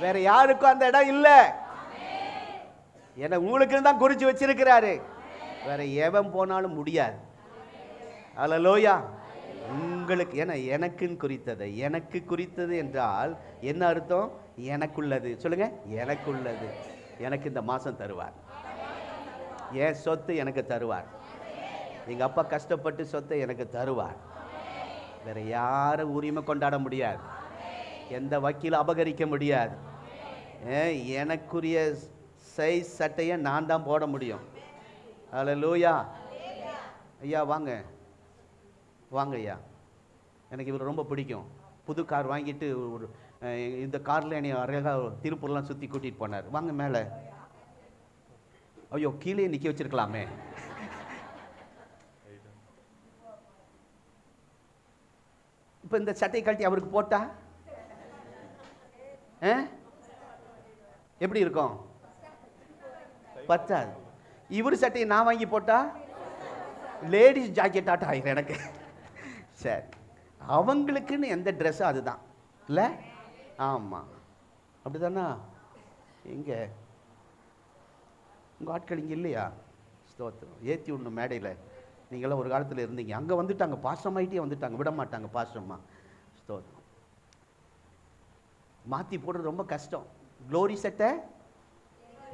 வேற யாருக்கும் அந்த இடம் இல்லை. ஏன்னா உங்களுக்கு தான் குறிச்சு வச்சிருக்கிறாரு. வேற எவன் போனாலும் முடியாது. அல்லேலூயா. உங்களுக்கு, ஏன்னா எனக்குன்னு குறித்தது, எனக்கு குறித்தது என்றால் என்ன அர்த்தம்? எனக்குள்ளது. சொல்லுங்க, எனக்குள்ளது. எனக்கு இந்த மாசம் தருவார். என் சொத்து எனக்கு தருவார். எங்க அப்பா கஷ்டப்பட்டு சொத்தை எனக்கு தருவார். வேற யாரும் உரிமை கொண்டாட முடியாது. எந்த வக்கீல் அபகரிக்க முடியாது. எனக்குரிய சைஸ் சட்டையை நான் தான் போட முடியும். அல்லேலூயா. ஐயா வாங்க, வாங்க ஐயா. எனக்கு இவர் ரொம்ப பிடிக்கும். புது கார் வாங்கிட்டு ஒரு இந்த காரில் என்னை அழகாக திருப்பூர்லாம் சுற்றி கூட்டிகிட்டு போனார். வாங்க மேலே. ஐயோ, கீழே நிற்க வச்சிருக்கலாமே. இப்போ இந்த சட்டை கழட்டி அவருக்கு போட்டா எப்படி இருக்கும்? பத்தாது. இவர் சட்டையை நான் வாங்கி போட்டா லேடிஸ் ஜாக்கெட் ஆட்டம் ஆகிடும் எனக்கு. சரி, அவங்களுக்குன்னு எந்த ட்ரெஸ்ஸோ அதுதான் இல்லை? ஆமாம், அப்படி தானா? எங்கே உங்கள் ஆட்கள் இங்கே இல்லையா? ஸ்தோத்திரம். ஏற்றி விடணும் மேடையில். நீங்களாம் ஒரு காலத்தில் இருந்தீங்க. அங்கே வந்துட்டாங்க, பாசமாயிட்டே வந்துட்டாங்க, விட மாட்டாங்க பாசமா. ஸ்தோத்திரம். மாற்றி போடுறது ரொம்ப கஷ்டம். க்ளோரி சட்டை,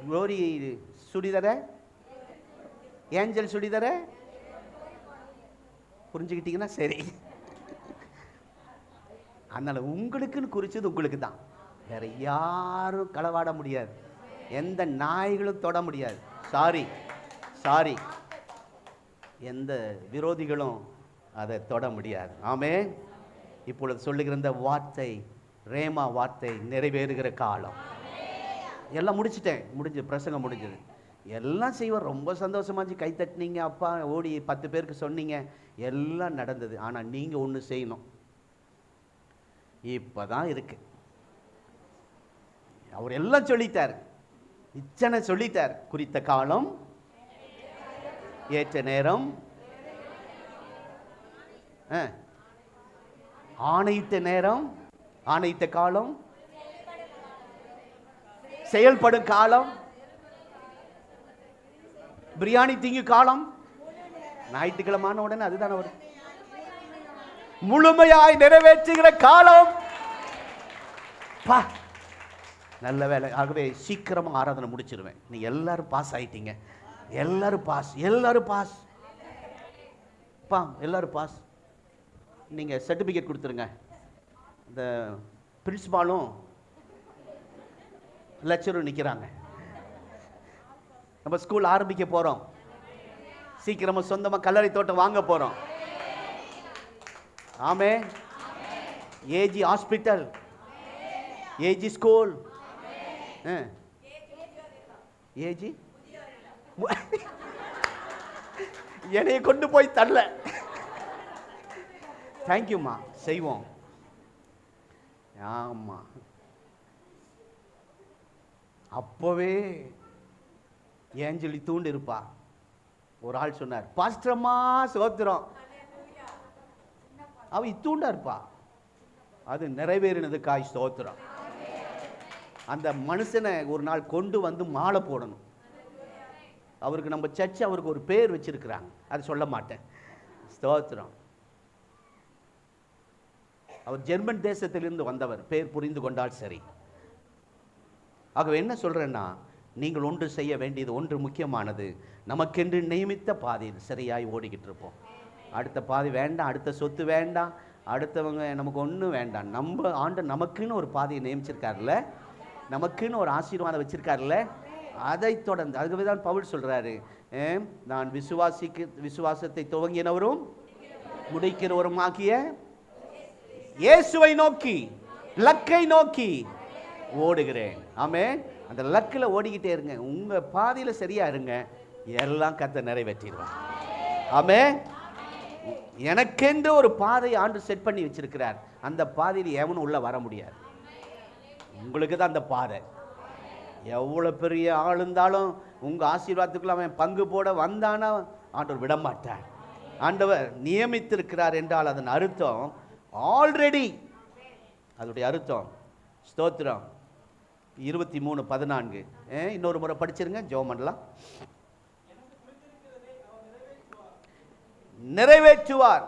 க்ளோரி சுடிதர, ஏஞ்சல் சுடிதர, புரிஞ்சுக்கிட்டீங்கன்னா சரி. அதனால உங்களுக்குன்னு குறிச்சது உங்களுக்கு தான். வேற யாரும் களவாட முடியாது. எந்த நாய்களும் தொட முடியாது. சாரி சாரி, எந்த விரோதிகளும் அதை தொட முடியாது. ஆமென். இப்பொழுது சொல்லுகிற இந்த வார்த்தை, ரேமா வார்த்தை நிறைவேறுகிற காலம். எல்லாம் முடிச்சிட்டேன், முடிஞ்சு பிரசங்கம் முடிஞ்சது. எல்லாம் செய்வார். ரொம்ப சந்தோஷமாச்சு, கை தட்டினீங்க, அப்பா ஓடி 10 பேருக்கு சொன்னீங்க, எல்லாம் நடந்தது. ஆனால் நீங்கள் ஒன்று செய்யணும். இப்போதான் இருக்கு. அவர் எல்லாம் சொல்லிட்டார், இச்சனை சொல்லிட்டார். குறித்த காலம், ஏற்ற நேரம், ஆணையிட்ட நேரம், ஆணையிட்ட காலம், செயல்படும் காலம், பிரியாணி திங்கு காலம். ஞாயிற்றுக்கிழமான உடனே அதுதானே வரும். முழுமையாய் நிறைவேற்றுகிற காலம். பா, நல்ல வேலை. ஆகவே சீக்கிரமா ஆராதனை முடிச்சிருவேன். நீங்க எல்லாரும் பாஸ் ஆயிட்டீங்க. எல்லாரும் பாஸ், எல்லாரும் பாஸ். பா, எல்லாரும் பாஸ். நீங்க சர்டிபிகேட் கொடுத்துருங்க. இந்த பிரின்சிபாலும் லெக்சரும் நிற்கிறாங்க. நம்ம ஸ்கூல் ஆரம்பிக்க போகிறோம். சீக்கிரமா சொந்தமாக கல்லறை தோட்டம் வாங்க போகிறோம். ஆமே. AG hospital, AG school, AG என்னைய கொண்டு போய் தரல. தேங்க்யூம்மா, செய்வோம். ஆமா, அப்போவே ஏஞ்சலி தூண்டு இருப்பா. ஒரு ஆள் சொன்னார், பாஸ்டர்மா சோத்திரம். அவ இத்தூண்டா இருப்பா. அது நிறைவேறினதுக்காய் ஸ்தோத்திரம். அந்த மனுஷனை ஒரு நாள் கொண்டு வந்து மாலை போடணும். அவருக்கு நம்ம சர்ச்சு அவருக்கு ஒரு பேர் வச்சிருக்கிறாங்க, அது சொல்ல மாட்டேன். ஸ்தோத்திரம். அவர் ஜெர்மன் தேசத்திலிருந்து வந்தவர். பேர் புரிந்து கொண்டால் சரி. ஆகவே என்ன சொல்றேன்னா, நீங்கள் ஒன்று செய்ய வேண்டியது, ஒன்று முக்கியமானது. நமக்கென்று நியமித்த பாதையில் சரியாய் ஓடிக்கிட்டு இருப்போம். அடுத்த பாதை வேண்டாம், அடுத்த சொத்து வேண்டாம், அடுத்தவங்க நமக்கு ஒன்றும் வேண்டாம். நம்ம ஆண்டு நமக்குன்னு ஒரு பாதையை நியமிச்சிருக்காருல்ல, நமக்குன்னு ஒரு ஆசீர்வாதம் வச்சிருக்காருல்ல, அதை தொடர்ந்து. அதுவே தான் பவுல் சொல்றாரு, நான் விசுவாசத்தை துவங்கினவரும் முடிக்கிறவரும் ஆகிய இயேசுவை நோக்கி, லக்கை நோக்கி ஓடுகிறேன். ஆமென். அந்த லக்கில் ஓடிக்கிட்டே இருங்க. உங்க பாதையில சரியா இருங்க, எல்லாம் கர்த்தர் நிறைவேற்றிடுவார். ஆமென். எனக்கென்று ஒரு பாதை ஆண்டு செட் பண்ணி வச்சிருக்கிறார். அந்த பாதையில் எவனும் உள்ள வர முடியாது. உங்களுக்கு தான் அந்த பாதை. எவ்வளோ பெரிய ஆள் இருந்தாலும் உங்கள் ஆசீர்வாதத்துக்குள்ள அவன் பங்கு போட வந்தானா ஆண்டவர் விட மாட்டார். ஆண்டவர் நியமித்திருக்கிறார் என்றால் அதன் அர்த்தம் ஆல்ரெடி, அதோடைய அர்த்தம் ஸ்தோத்திரம். 23:14 இன்னொரு முறை படிச்சிருங்க, ஜெபம் பண்ணலாம். நிறைவேற்றுவார்,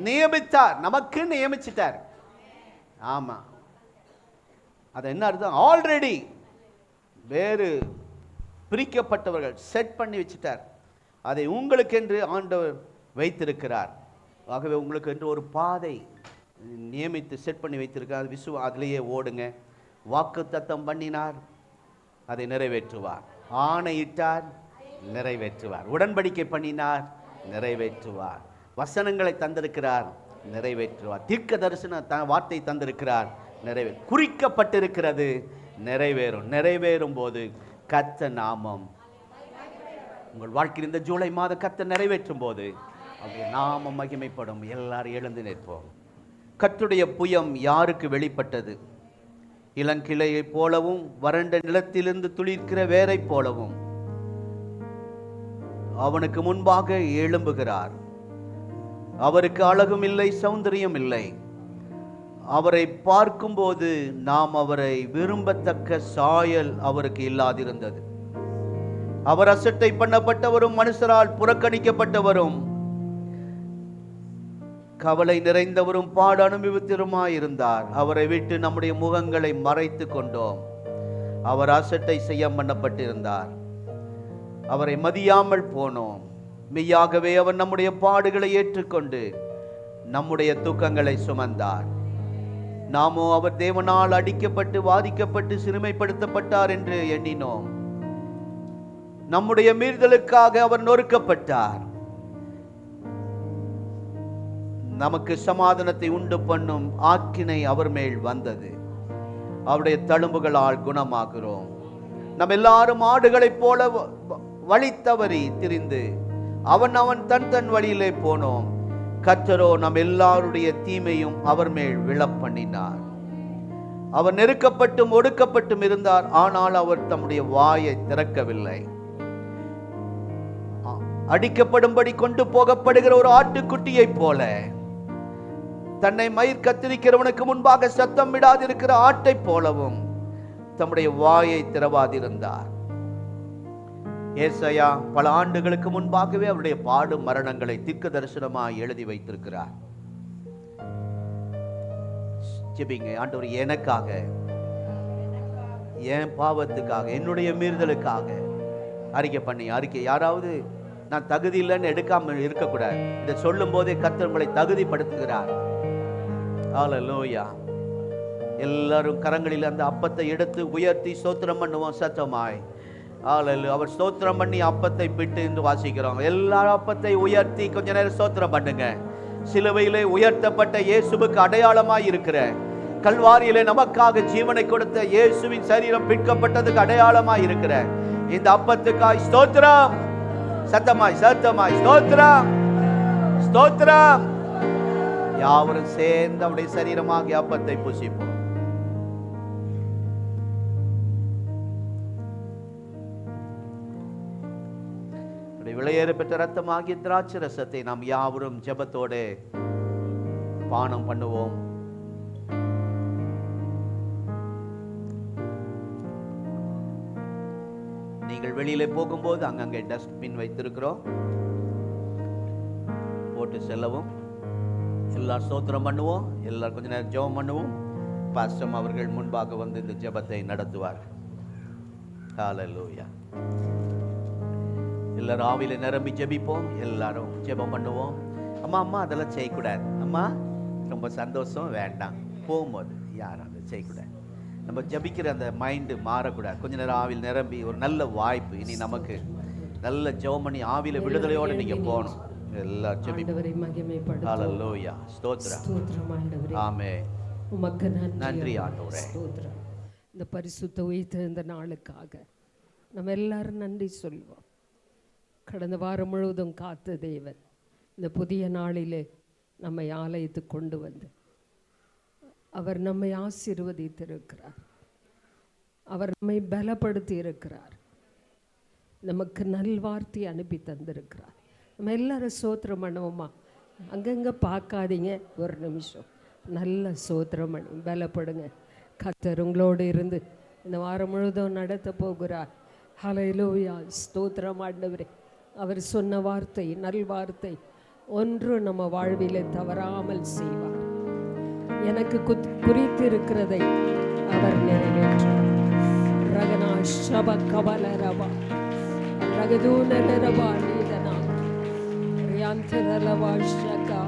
நியமித்தார், நமக்கு நியமிச்சிட்டார். ஆமா, அது என்ன அர்த்தம்? ஆல்ரெடி வேறு பிரிக்கப்பட்டவர்கள் செட் பண்ணி வச்சுட்டார். அதை உங்களுக்கென்று ஆண்டவர் வைத்திருக்கிறார். ஆகவே உங்களுக்கு என்று ஒரு பாதை நியமித்து செட் பண்ணி வைத்திருக்கிறார். அதிலேயே ஓடுங்க. வாக்குத்தத்தம் பண்ணினார், அதை நிறைவேற்றுவார். ஆணையிட்டார், நிறைவேற்றுவார். உடன்படிக்கை பண்ணினார், நிறைவேற்றுவார். வசனங்களை தந்திருக்கிறார், நிறைவேற்றுவார். தீர்க்க தரிசன வார்த்தை தந்திருக்கிறார், குறிக்கப்பட்டிருக்கிறது, நிறைவேறும். நிறைவேறும் போது கர்த்தர் நாமம் உங்கள் வாழ்க்கையில் இந்த ஜூலை மாத கர்த்தர் நிறைவேற்றும் போது அவருடைய நாமம் மகிமைப்படும். எல்லாரும் எழுந்து நிற்போம். கர்த்தருடைய புயம் யாருக்கு வெளிப்பட்டது? இளங்கிளையை போலவும் வறண்ட நிலத்திலிருந்து துளிர்க்கிற வேரை போலவும் அவனுக்கு முன்பாக எழும்புகிறார். அவருக்கு அழகும் இல்லை, சௌந்தரியம் இல்லை. அவரை பார்க்கும்போது நாம் அவரை விரும்பத்தக்க சாயல் அவருக்கு இல்லாதிருந்தது. அவர் அசட்டை பண்ணப்பட்டவரும் மனுஷரால் புறக்கணிக்கப்பட்டவரும் கவலை நிறைந்தவரும் பாடு அனுபவித்தருமாயிருந்தார். அவரை விட்டு நம்முடைய முகங்களை மறைத்து கொண்டோம். அவர் அசட்டை செய்ய பண்ணப்பட்டிருந்தார், அவரை மதியாமல் போனோம். மெய்யாகவே அவர் நம்முடைய பாடுகளை ஏற்றுக்கொண்டு நம்முடைய துக்கங்களை சுமந்தார். நாமோ அவர் தேவனால் அடிக்கப்பட்டு வாதிக்கப்பட்டு சிறுமைப்படுத்தப்பட்டார் என்று எண்ணினோம். நம்முடைய மீறுதலுக்காக அவர் நொறுக்கப்பட்டார். நமக்கு சமாதானத்தை உண்டு பண்ணும் ஆக்கினை அவர் மேல் வந்தது. அவருடைய தழும்புகளால் குணமாகிறோம். நம்ம எல்லாரும் ஆடுகளைப் போல வழி தவறி திரிந்து அவன் தன் வழியிலே போனோம். கர்த்தரோ நம் எல்லாருடைய தீமையும் அவர் மேல் விழப்பண்ணினார். அவர் நெருக்கப்பட்டும் ஒடுக்கப்பட்டும் இருந்தார், ஆனால் அவர் தம்முடைய வாயை திறக்கவில்லை. அடிக்கப்படும்படி கொண்டு போகப்படுகிற ஒரு ஆட்டுக்குட்டியை போல, தன்னை மயிர் கத்திரிக்கிறவனுக்கு முன்பாக சத்தம் விடாதிருக்கிற ஆட்டை போலவும் தம்முடைய வாயை திறவாதிருந்தார். ஏசாயா பல ஆண்டுகளுக்கு முன்பாகவே அவருடைய பாடு மரணங்களை தீர்க்க தரிசனமாய் எழுதி வைத்திருக்கிறார். ஜெபிங்க. ஆண்டவர், எனக்காக, என் பாவத்துக்காக, என்னுடைய மீறுதலுக்காக அறிக்கை யாராவது நான் தகுதி இல்லைன்னு எடுக்காம இருக்கக்கூடாது. இதை சொல்லும் போதே கர்த்தர் உங்களை தகுதிப்படுத்துகிறார். ஹல்லேலூயா. எல்லாரும் கரங்களில் அந்த அப்பத்தை எடுத்து உயர்த்தி ஸ்தோத்திரம் பண்ணுவோம் சத்தமாய். அவர் ஸ்தோத்திரம் பண்ணி அப்பத்தை பிட்டு என்று வாசிக்கிறோம். எல்லா அப்பத்தை உயர்த்தி கொஞ்ச நேரம் ஸ்தோத்திரம் பண்ணுங்க. சிலுவையிலே உயர்த்தப்பட்ட இயேசுவுக்கு அடையாளமாய் இருக்கிற, கல்வாரியிலே நமக்காக ஜீவனை கொடுத்த இயேசுவின் சரீரம் பிற்கப்பட்டதுக்கு அடையாளமாய் இருக்கிற இந்த அப்பத்துக்காய் ஸ்தோத்திரம். சத்தமாய் ஸ்தோத்திரம் ஸ்தோத்திரம். யாவரும் சேர்ந்து அவருடைய சரீரமாகிய அப்பத்தை புசிப்போம். விலையேற பெற்ற ரத்தமாகிய திராட்சை ரசத்தை நாம் யாவரும் ஜெபத்தோடு பானம் பண்ணுவோம். நீங்கள் வெளியில போகும்போது அங்கங்கே டஸ்ட்பின் வைத்திருக்கிறோம், போட்டு செல்லவும். எல்லாரும் ஸ்தோத்திரம் பண்ணுவோம். எல்லாரும் கொஞ்ச நேரம் ஜெபம் பண்ணுவோம். பாஸ்டம் அவர்கள் முன்பாக வந்து இந்த ஜெபத்தை நடத்துவார். ஹல்லேலூயா. எல்லாரும் ஆவியில நிரம்பி ஜெபிப்போம். எல்லாரும் ஜெபம் பண்ணுவோம். அம்மா அதெல்லாம் செய்யக்கூடாது. அம்மா ரொம்ப சந்தோஷம் வேண்டாம். போகும்போது யாரும் அதை செய்யக்கூடாது. நம்ம ஜெபிக்கிற அந்த மைண்டு மாறக்கூடாது. கொஞ்ச நேரம் ஆவியில் நிரம்பி ஒரு நல்ல வாய்ப்பு இனி நமக்கு நல்ல ஜெபம் பண்ணி ஆவியில விடுதலையோட நீங்க போகணும். எல்லாரும் ஆண்டவரை மகிமைப்படுத்துவோம். ஹல்லேலூயா. ஸ்தோத்திரம். ஸ்தோத்திரம் ஆண்டவரே. ஆமென். உமக்கு நன்றி ஆண்டவரே. ஸ்தோத்திரம். இந்த பரிசுத்த உயிர்த்த இந்த நாளுக்காக நம்ம எல்லாரும் நன்றி சொல்வோம். கடந்த வாரம் முழுவதும் காத்த தேவன் இந்த புதிய நாளிலே நம்மை ஆலயத்துக்கு கொண்டு வந்து அவர் நம்மை ஆசீர்வதித்திருக்கிறார். அவர் நம்மை பலப்படுத்தி இருக்கிறார். நமக்கு நல்வார்த்தை அனுப்பி தந்திருக்கிறார். நம்ம எல்லாரும் சோத்திரம் பண்ணுவோமா? அங்கங்கே பார்க்காதீங்க, ஒரு நிமிஷம் நல்ல சோத்திரம் பண்ணி பலப்படுங்க. கர்த்தர் உங்களோடு இருந்து இந்த வாரம் முழுதும் நடத்த போகிறார். ஹல்லேலூயா. ஸ்தோத்திரம் ஆண்டவரே. அவர் சொன்ன வார்த்தை நல்வார்த்தை ஒன்று நம்ம வாழ்விலே தவறாமல் செய்வார். எனக்கு குறித்து இருக்கிறதை அவர் நிறைவேற்றுவார். ரகனா ஷப கபலரபா ரகதூனலரபா நீதனா ரியாந்தரலவா ஷகா.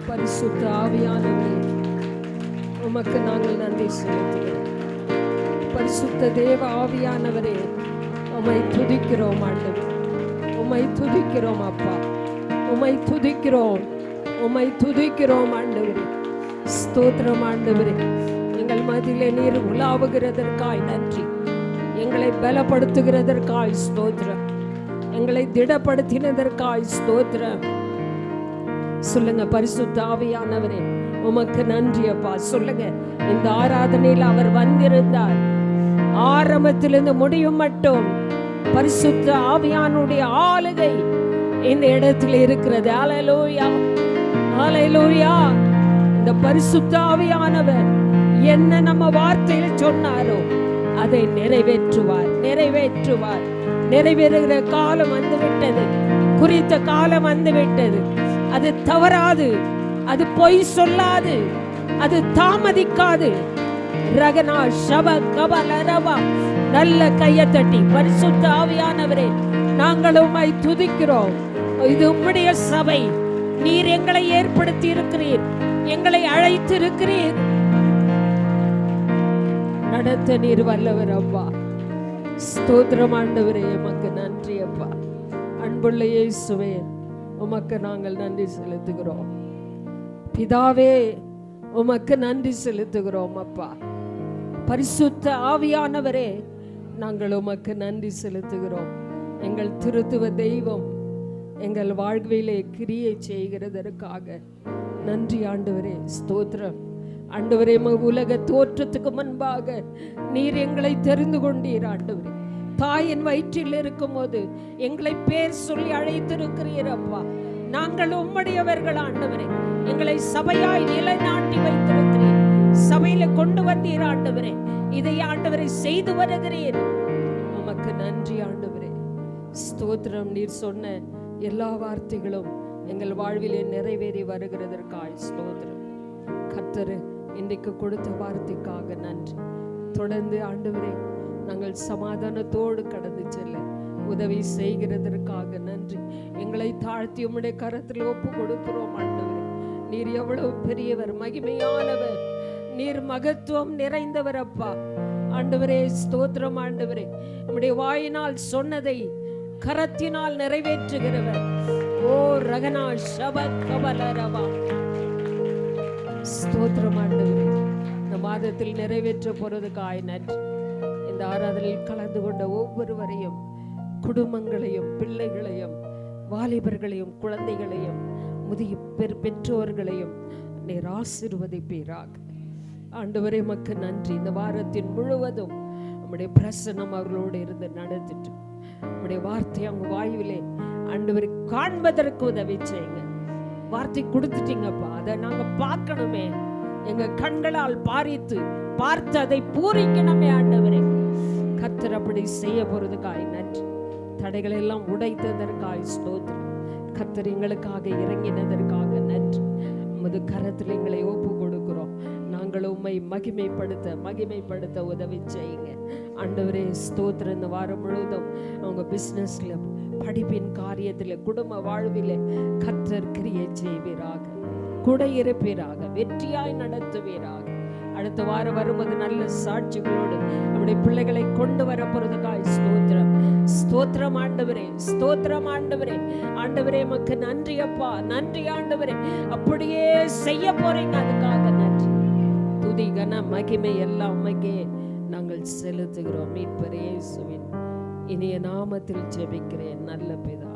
பரிசுத்த ஆவியானவரே, உமக்கு நாங்கள் நன்றி செலுத்துகிறோம். பரிசுத்த தேவ ஆவியானவரே, உம்மை துதிக்கிறோம் ஆண்டவரே. உம்மை துதிக்கிறோம் அப்பா. உம்மை துதிக்கிறோம். உம்மை துதிக்கிறோம் ஆண்டவரே. ஸ்தோத்திரம் ஆண்டவரே. எங்கள் மத்தியிலே நீர் உலாவுகிறதற்காய் நன்றி. எங்களை பலப்படுத்துகிறதற்காய் ஸ்தோத்திரம். எங்களை திடப்படுத்தினதற்காய் ஸ்தோத்திரம். சொல்லுங்க, பரிசுத்த ஆவியானவரே உமக்கு நன்றி அப்பா. சொல்லுங்க, இந்த ஆராதனையில் அவர் வந்திருந்தார். ஆரம்பத்திலிருந்து முடியும் மட்டும் பரிசுத்த ஆவியானுடைய ஆளுகை இந்த இடத்தில் இருக்கிறது. ஹல்லேலூயா. ஹல்லேலூயா. இந்த பரிசுத்த ஆவியானவர் என்ன நம்ம வார்த்தையில் சொன்னாரோ அதை நிறைவேற்றுவார். நிறைவேற்றுவார். நிறைவேறுகிற காலம் வந்துவிட்டது. குறித்த காலம் வந்துவிட்டது. அது தவறாது. அது பொய் சொல்லாது. அது தாமதிக்காது. ரகனா ஷப கபலரபா. நல்ல கையை தட்டி பரிசுத்த ஆவியானவரே, நாங்கள் உம்மை துதிக்கிறோம். இது உம்முடைய சபை. நீர் எங்களை ஏற்படுத்தி இருக்கிறீர். எங்களை அழைத்து இருக்கிறீர். நடத்த நீர் வல்லவர் அப்பா. ஸ்தோத்திரம் ஆண்டவரே. உமக்கு நன்றி அப்பா. அன்புள்ள இயேசுவே, உமக்கு நாங்கள் நன்றி செலுத்துகிறோம். பிதாவே, உமக்கு நன்றி செலுத்துகிறோம் அப்பா. பரிசுத்த ஆவியானவரே, நாங்கள் உமக்கு நன்றி செலுத்துகிறோம். எங்கள் திருத்துவ தெய்வம் எங்கள் வாழ்விலே கிரியை செய்கிறதற்காக நன்றி ஆண்டவரே. ஸ்தோத்திரம் ஆண்டவரே. உலக தோற்றத்துக்கு முன்பாக நீர் எங்களை தெரிந்து கொண்டீர் ஆண்டவரே. தாயின் வயிற்றில் இருக்கும் போது எங்களை பேர் சொல்லி அழைத்திருக்கிறீர் அப்பா. நாங்கள் உம்முடையவர்கள் ஆண்டவரே. எங்களை சபையாய் நிலைநாட்டி வைத்திருக்கிறீர். சபையில கொண்டு வந்தீர் ஆண்டவரே. இதை ஆண்டவரை செய்து வருகிறீர். உமக்கு நன்றி ஆண்டவரே. ஸ்தோத்திரம். நீர் சொன்ன எல்லா வார்த்தைகளும் எங்கள் வாழ்விலே நிறைவேறி வருகிறதற்காக ஸ்தோத்திரம். கர்த்தர் இன்றைக்கு கொடுத்த வார்த்தைக்காக நன்றி. தொடர்ந்து ஆண்டவரே, நாங்கள் சமாதானத்தோடு கடந்து செல்ல உதவி செய்கிறதற்காக நன்றி. எங்களை தாழ்த்தி உம்முடைய கரத்தில் ஒப்பு கொடுக்கிறோம் ஆண்டவரே. நீர் எவ்வளவு பெரியவர், மகிமையானவர். நீர் மகத்துவம் நிறைந்தவர் அப்பா. ஆண்டவரே ஸ்தோத்திரம் ஆண்டவரே. நம்முடைய வாயினால் சொன்னதை கரத்தினால் நிறைவேற்றுகிறவர். ஓ ரகனா ஷப கபலரபா. ஸ்தோத்திரம் ஆண்டவரே. இந்த மாதத்தில் நிறைவேற்ற போறதுக்காய் நன்றி. இந்த ஆராதனையில் கலந்து கொண்ட ஒவ்வொருவரையும், குடும்பங்களையும், பிள்ளைகளையும், வாலிபர்களையும், குழந்தைகளையும், முதிய பெற்றோர்களையும் நீர் ஆசீர்வதிப்பீராக. ஆண்டவரே உமக்கு நன்றி. இந்த வாரத்தின் முழுவதும் நம்முடைய பிரசன்னம் அவர்களோடு இருந்து நடத்திட்டு நம்முடைய வார்த்தை அவங்க வாயுவிலே ஆண்டவரை காண்பதற்கு உதவி செய்யுங்க. வார்த்தை கொடுத்துட்டீங்கப்பா, அதை நாங்க பார்க்கணுமே. எங்க கண்களால் பார்த்து அதை பூரிக்கணுமே ஆண்டவரே. கர்த்தர் அப்படி செய்ய போறதுக்காய் நன்றி. தடைகளை எல்லாம் உடைத்ததற்காய் ஸ்தோத்திரம். கர்த்தர் எங்களுக்காக இறங்கினதற்காக நன்றி. உமது கரத்தில் எங்களை ஒப்பு கொடுக்கிறோம். நாங்கள் உம்மை மகிமைப்படுத்த உதவி செய்யுங்க ஆண்டவரே. ஸ்தோத்திரம். இந்த வாரம் முழுவதும் அவங்க பிசினஸ்ல, படிப்பின் காரியத்தில், குடும்ப வாழ்வில் கர்த்தர் கிரியை செய்வீராக, கூட இருப்பீராக, வெற்றியாய் நடத்துவீராக. அடுத்த வாரம் வரும்போது நல்ல சாட்சிகளோடு நம்முடைய பிள்ளைகளை கொண்டு வர போறதுக்காய் ஸ்தோத்திரம். ஸ்தோத்திரம் ஆண்டவரே, ஸ்தோத்திரம் ஆண்டவரே. ஆண்டவரே உமக்கு நன்றி அப்பா, நன்றி ஆண்டவரே. அப்படியே செய்ய போறீங்க, அதுக்காக நன்றி. துதி கன மகிமை எல்லாம் உமக்கே நாங்கள் செலுத்துகிறோம். மீட்பர் இயேசுவின் இனிய நாமத்தில் ஜெபிக்கிறேன் நல்ல பிதா.